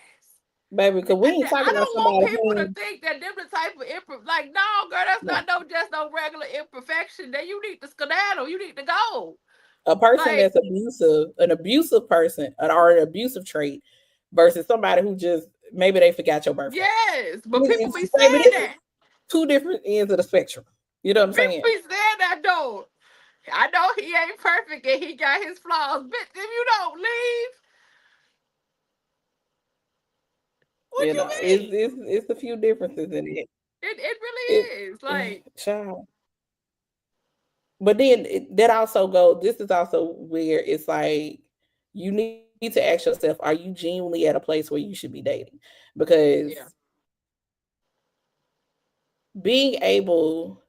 baby, because we ain't I talking about don't want somebody people to who think that them the type of like, no, girl, that's no, not just no regular imperfection. Then you need to skedaddle. You need to go. a person Like, that's abusive, an abusive person, or an abusive trait, versus somebody who just maybe they forgot your birthday. yes, but people be Baby, saying this is that. two different ends of the spectrum. You know what I'm People saying? be saying that though. I know he ain't perfect and he got his flaws, but if you don't leave, what You you know, mean? it's a few differences in it. It It, really is. Like, child. But then that also go. This is also where it's like you need to ask yourself: are you genuinely at a place where you should be dating? Because yeah. being able,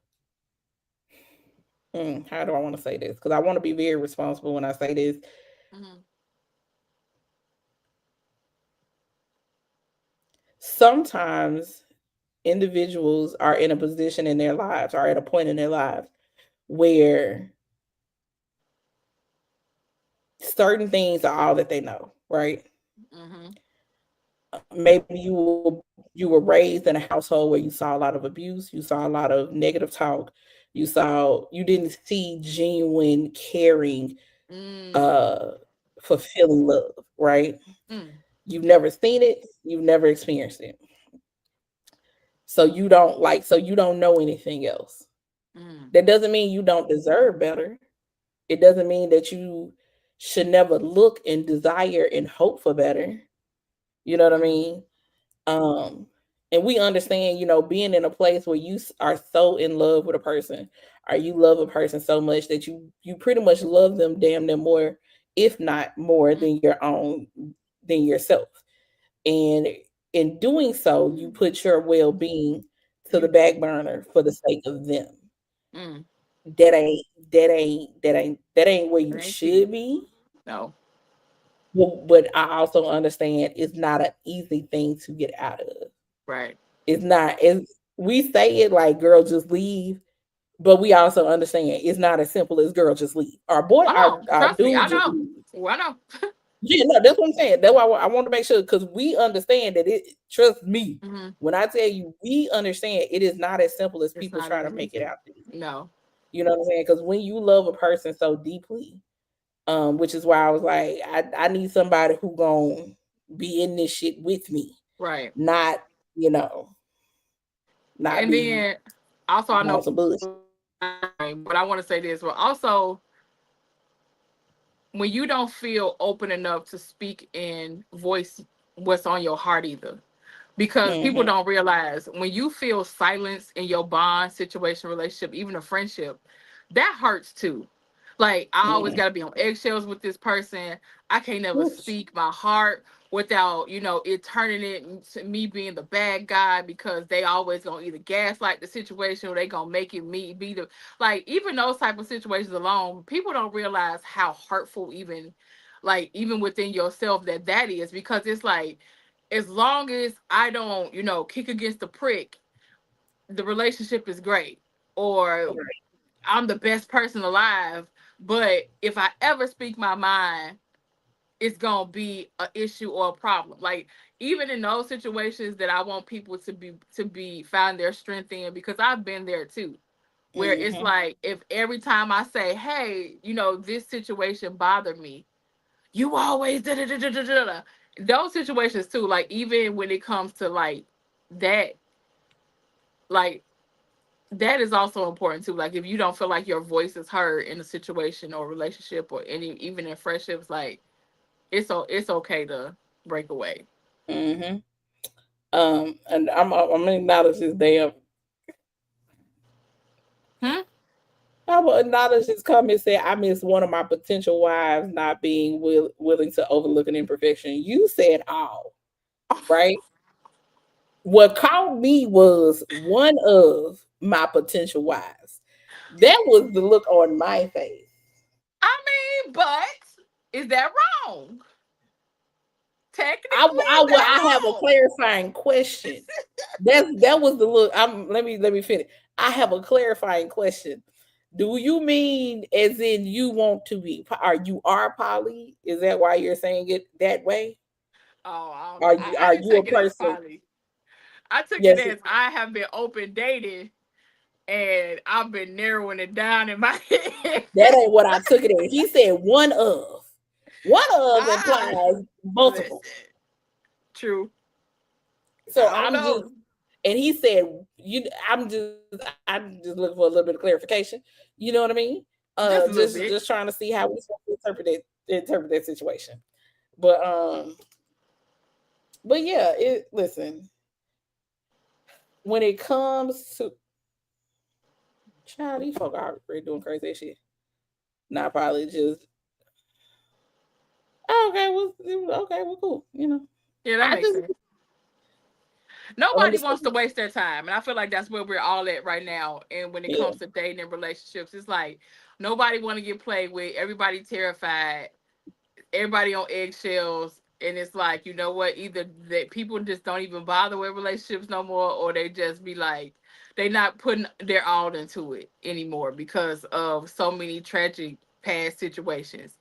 how do I want to say this? Because I want to be very responsible when I say this. Mm-hmm. Sometimes individuals are in a position in their lives, are at a point in their lives where certain things are all that they know, right? Mm-hmm. Maybe you were raised in a household where you saw a lot of abuse, you saw a lot of negative talk, you didn't see genuine caring, Mm. uh fulfilling love, right? Mm. You've never seen it, you've never experienced it. So you don't know anything else. Mm. That doesn't mean you don't deserve better. It doesn't mean that you should never look and desire and hope for better. You know what I Mm. mean? Um, and we understand, being in a place where you are so in love with a person, or you love a person so much that you pretty much love them damn near more, if not more Mm. than than yourself. And in doing so, you put your well-being to the You. back burner for the sake of them. Mm. That ain't where It you ain't cute. should be. No. But I also understand it's not an easy thing to get out of. Right. It's not. We say it like "girl, just leave," but we also understand it's not as simple as "girl, just leave." Our boy, Oh, our trust me, dude I just know. leave. Well, I know. Yeah, no, that's what I'm saying. That's why I want to make sure, because we understand that it. Trust me Mm-hmm. when I tell you, we understand it is not as simple as It's people not try to easy. make it out. No. You know what I'm saying? Because when you love a person so deeply, which is why I was like, I need somebody who gonna be in this shit with me, Right. not you know, not And be then also, I on know, some bullshit. but I want to say this. But also, when you don't feel open enough to speak and voice what's on your heart either, because people Mm-hmm. don't realize when you feel silence in your bond situation, relationship, even a friendship, that hurts too. Like, I always Mm-hmm. got to be on eggshells with this person. I can't never Oof. speak my heart without, it turning it to me being the bad guy, because they always gonna either gaslight the situation or they gonna make it me be the, like, even those type of situations alone, people don't realize how hurtful, even like even within yourself, that is, because it's like, as long as I don't, kick against the prick, the relationship is great. Or I'm the best person alive. But if I ever speak my mind, it's gonna be an issue or a problem. Like, even in those situations that I want people to be find their strength in, because I've been there too. Where it's Mm-hmm. like, if every time I say, hey, this situation bothered me, you always da da da da da da. Those situations too, like, even when it comes to like that, like, that is also important too. Like, if you don't feel like your voice is heard in a situation or relationship, or any, even in friendships, like, it's okay to break away. Mm-hmm. And I'm gonna acknowledge this damn. Hmm? I will acknowledge this comment. Said I miss one of my potential wives not being willing to overlook an imperfection. You said all right. What caught me was one of my potential wives. That was the look on my face. I mean, but is that wrong? Technically, I have a clarifying question. That was the look. Let me finish. I have a clarifying question. Do you mean as in you want to be? Are poly? Is that why you're saying it that way? Oh, I don't know. I Are didn't you a take it as person? poly. I took it Yes. as I have been open dating and I've been narrowing it down in my head. That ain't what I took it as. He said one of. One of Ah, implies listen, multiple. true. So I don't I'm just, know. and he said, I'm just looking for a little bit of clarification. You know what I mean? Just a little bit. Just trying to see how we interpret that situation. But yeah, listen, when it comes to child, these folk are already doing crazy shit. Not probably just okay, well, cool. You know, Yeah, that I makes just sense. Nobody understand. wants to waste their time. And I feel like that's where we're all at right now. And when it Yeah, comes to dating and relationships, it's like nobody want to get played with. Everybody terrified. Everybody on eggshells. And it's like, you know what? Either that people just don't even bother with relationships no more, or they just be like, they not putting their all into it anymore because of so many tragic past situations.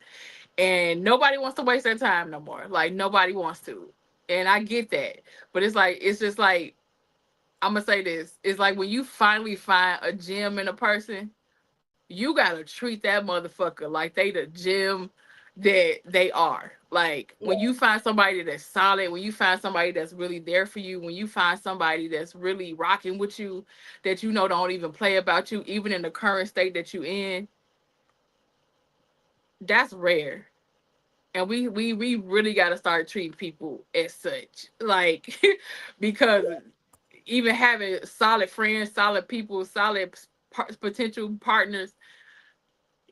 And nobody wants to waste their time no more. Like nobody wants to. And I get that. But it's just like I'm gonna say this. It's like when you finally find a gem in a person, you gotta treat that motherfucker like they the gem that they are. Like when you find somebody that's solid, when you find somebody that's really there for you, when you find somebody that's really rocking with you, that you know don't even play about you, even in the current state that you in, that's rare. And we really got to start treating people as such, like because even having solid friends, solid people, solid potential partners,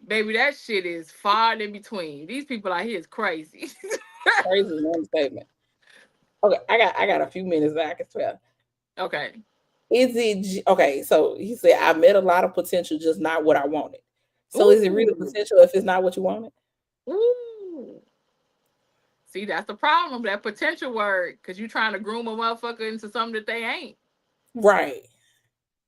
baby, that shit is far in between. These people out here is crazy. crazy is an understatement. Okay, I got a few minutes that I can spare. Okay. Is it okay? So he said, I met a lot of potential, just not what I wanted. So is it really Ooh. potential if it's not what you wanted? Ooh. See, that's the problem. That potential word, because you trying to groom a motherfucker into something that they ain't. Right.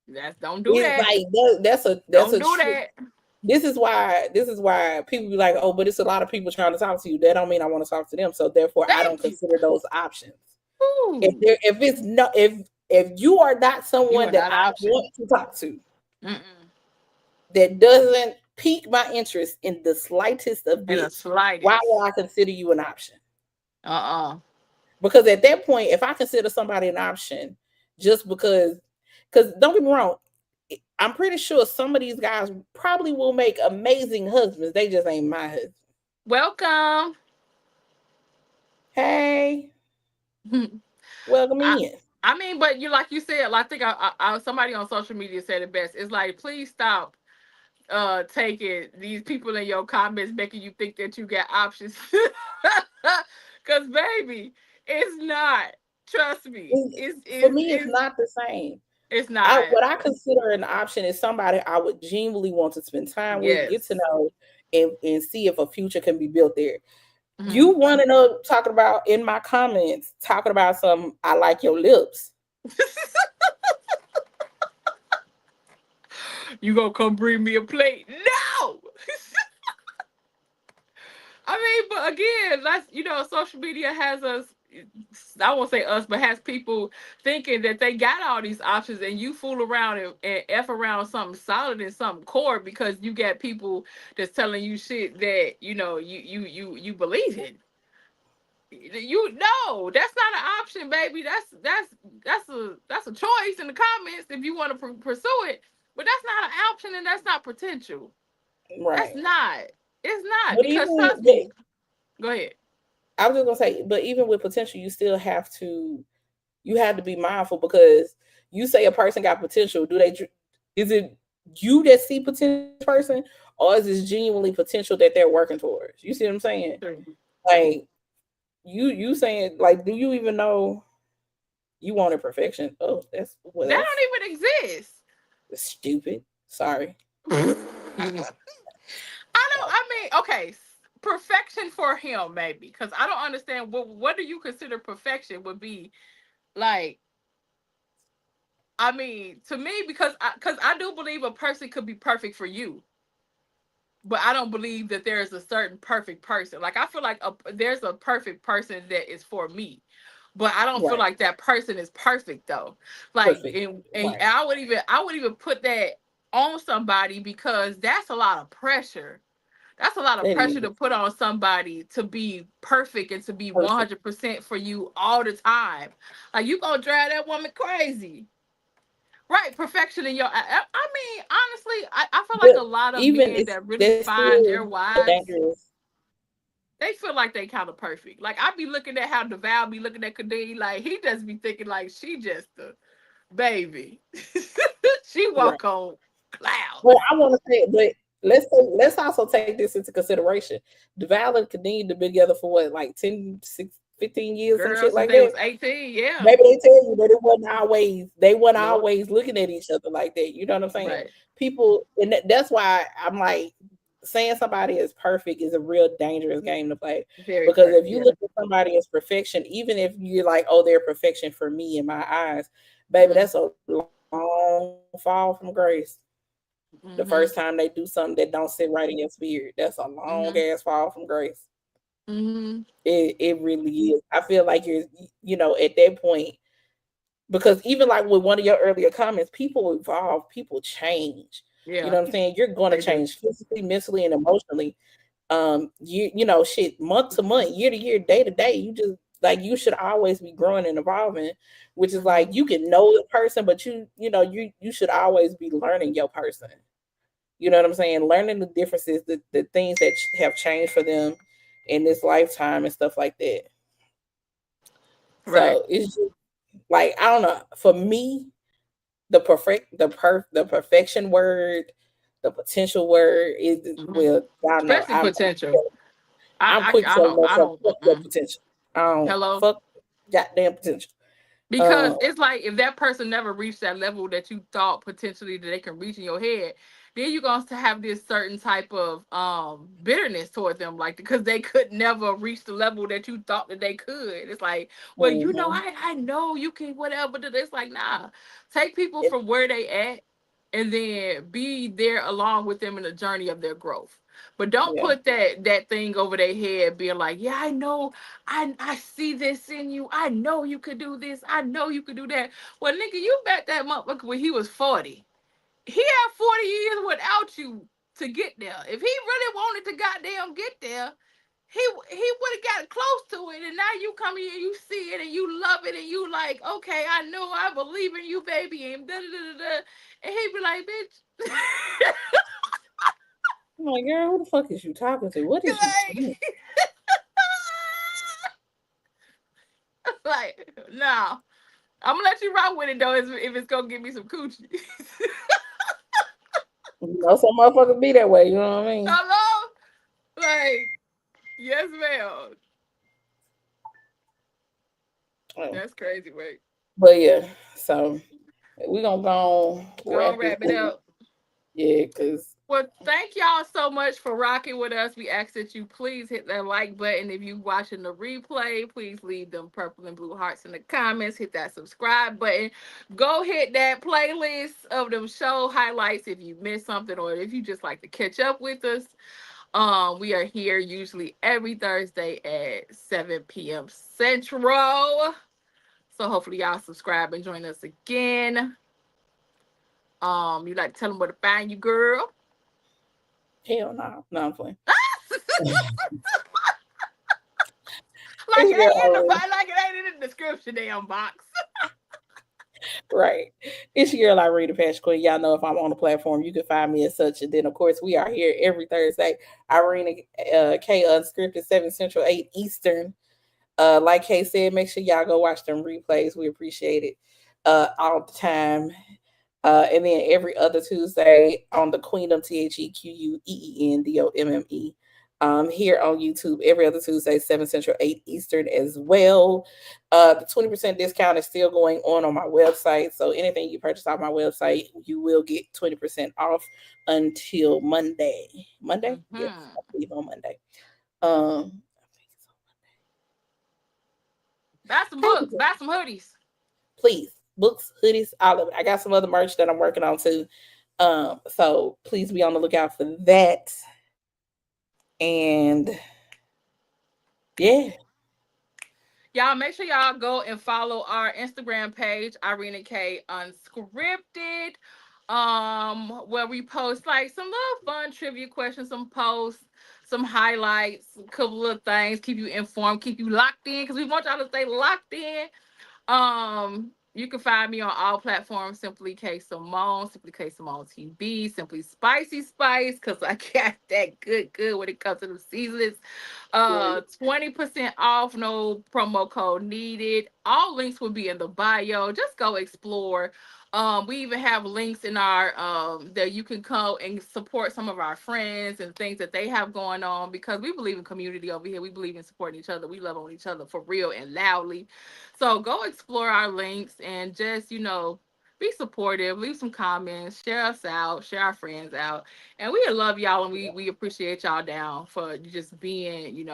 That's don't do It's that. like that's Don't a do trick. that. This is why people be like, oh, but it's a lot of people trying to talk to you. That don't mean I want to talk to them. So therefore, I don't Thank you. consider those options. Ooh. If it's not if you are not You someone are that not I option. want to talk to, Mm-mm. that doesn't pique my interest in the slightest of And the bit, why slightest. would I consider you an option? Uh-uh. Because at that point, if I consider somebody an option, just because don't get me wrong, I'm pretty sure some of these guys probably will make amazing husbands. They just ain't my husband. Welcome. Hey, welcome I in. I mean, but you like you said, I think somebody on social media said it best. It's like, please stop taking these people in your comments making you think that you got options. Cause baby, it's not. Trust me. For me, it's not the same. It's not. What I consider an option is somebody I would genuinely want to spend time with, get to Yes. know, and see if a future can be built there. Mm-hmm. You want to know, talking about in my comments, talking about some, I like your lips. You gonna come bring me a plate? No. I mean, but again, social media has us. I won't say us, but has people thinking that they got all these options, and you fool around and f around something solid and something core because you got people that's telling you shit that you believe in. You no, that's not an option, baby. That's a choice in the comments if you want to pursue it, but that's not an option and that's not potential. That's Right. not. It's not But because even trust but me. Go ahead. I was just gonna say, but even with potential, you have to be mindful because you say a person got potential. Is it you that see potential person, or is it genuinely potential that they're working towards? You see what I'm saying? Sure. Like you saying, like, do you even know You wanted perfection. Oh, that's that don't even exist. Stupid. Sorry. I mean, okay, perfection for him maybe, because I don't understand what do you consider perfection would be like. I mean, to me, because I do believe a person could be perfect for you, but I don't believe that there is a certain perfect person. Like I feel like there's a perfect person that is for me, but I don't feel Right. like that person is perfect though. Like Perfect. and Right. I would even put that on somebody because that's a lot of pressure. That's a lot of That pressure is to put on somebody to be perfect and to be perfect. 100% for you all the time. Like you gonna drive that woman crazy. Right, perfection in your. I mean, honestly, I feel like But a lot of even men it's that really that's find their still wives, dangerous. they feel like they kind of perfect. Like I be looking at how DeVal be looking at Kadeem, like he just be thinking like she just a baby. She Right. walk on clouds. Well, I want to say, but let's also take this into consideration. Deval and Kadeem have been together for what, like 10, 6, 15 years, some Girl, shit since like they that. was 18, yeah. Maybe they tell you that it wasn't always they weren't Nope. always looking at each other like that. You know what I'm saying? Right. People, and that's why I'm like saying somebody is perfect is a real dangerous game to play. Very Because if you yeah. look at somebody as perfection, even if you're like, oh, they're perfection for me in my eyes, baby, Mm-hmm. that's a long fall from grace. The first time they do something that don't sit right in your spirit, that's a long Mm-hmm. ass fall from grace. Mm-hmm. It really is. I feel like you're, at that point, because even like with one of your earlier comments, people evolve, people change. You Yeah, know what I'm saying? You're going to they do. change physically, mentally, and emotionally. Shit, month to month, year to year, day to day. You just like you should always be growing and evolving, which is like Mm-hmm. you can know the person, but you should always be learning your person. You know what I'm saying? Learning the differences, the things that have changed for them in this lifetime and stuff like that. Right. So it's just like I don't know. For me, the perfection word, the potential word is Mm-hmm. well, y'all know Especially potential. I'm quick to tell I myself don't. fuck your potential. I don't Hello. fuck goddamn potential. Because Um, it's like if that person never reached that level that you thought potentially that they can reach in your head, then you're going to have this certain type of bitterness toward them, like because they could never reach the level that you thought that they could. It's like, well, mhm. I know you can whatever. But it's like, nah, take people It- from where they at and then be there along with them in the journey of their growth. But don't yeah, put that thing over their head, being like, yeah, I know I see this in you. I know you could do this. I know you could do that. Well, nigga, you met that motherfucker when he was 40. He had 40 years without you to get there. If he really wanted to goddamn get there, he would have got close to it. And now you come here, you see it, and you love it, and you like, okay, I know, I believe in you, baby, and da da da da. And he be like, bitch, I'm like, girl, who the fuck is you talking to? What is you saying? like, like, no. I'm gonna let you rock with it though, if it's gonna give me some coochie. Some motherfuckers be that way. You know what I mean? Hello? Like, yes, ma'am. Oh, That's crazy, wait. but yeah, so we gonna go Gonna wrap this wrap it thing. up. Yeah, cause Well, thank y'all so much for rocking with us. We ask that you please hit that like button. If you watching the replay, please leave them purple and blue hearts in the comments. Hit that subscribe button. Go hit that playlist of them show highlights if you missed something or if you just like to catch up with us. We are here usually every Thursday at 7 p.m. Central. So hopefully y'all subscribe and join us again. You like to tell them where to find you, girl? hell no, no, I'm playing. Like It's it your ain't in the girl, like it ain't in the description damn box. right? It's your girl, Irene Passion Queen. Y'all know if I'm on the platform, you can find me as such. And then, of course, we are here every Thursday. Irene K Unscripted 7 Central 8 Eastern. Like Kay said, make sure y'all go watch them replays. We appreciate it all the time. And then every other Tuesday on the Queendom TheQueendomme. here on YouTube every other Tuesday, 7 Central, 8 Eastern as well. The 20% discount is still going on my website. So anything you purchase on my website, you will get 20% off until Monday. Monday? Yes, I believe on Monday. Buy some books, buy some hoodies. Please, books, hoodies, all of it. I got some other merch that I'm working on too. So please be on the lookout for that. And yeah. Y'all make sure y'all go and follow our Instagram page, Irene K Unscripted. Where we post like some little fun trivia questions, some posts, some highlights, a couple of things, keep you informed, keep you locked in, because we want y'all to stay locked in. You can find me on all platforms, Simply K Simone, Simply K Simone TV, Simply Spicy Spice, because I got that good when it comes to the seasons. 20% off, no promo code needed. All links will be in the bio. Just go explore. We even have links in our that you can go and support some of our friends and things that they have going on, because we believe in community over here. We believe in supporting each other. We love on each other for real and loudly. So go explore our links and just, be supportive, leave some comments, share us out, share our friends out. And we love y'all, and we appreciate y'all down for just being,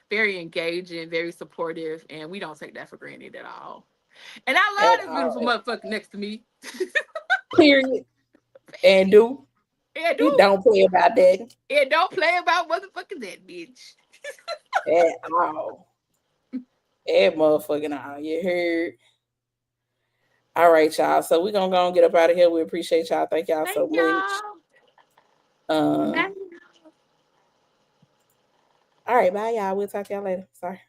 very engaging, very supportive, and we don't take that for granted at all. And I love this beautiful motherfucker next to me. Period. And do. And You don't play about that. And don't play about motherfucking that bitch. At all. At motherfucking all. You heard? All right, y'all. So we're gonna go and get up out of here. We appreciate y'all. Thank y'all so much. All right, bye y'all. We'll talk to y'all later. Sorry.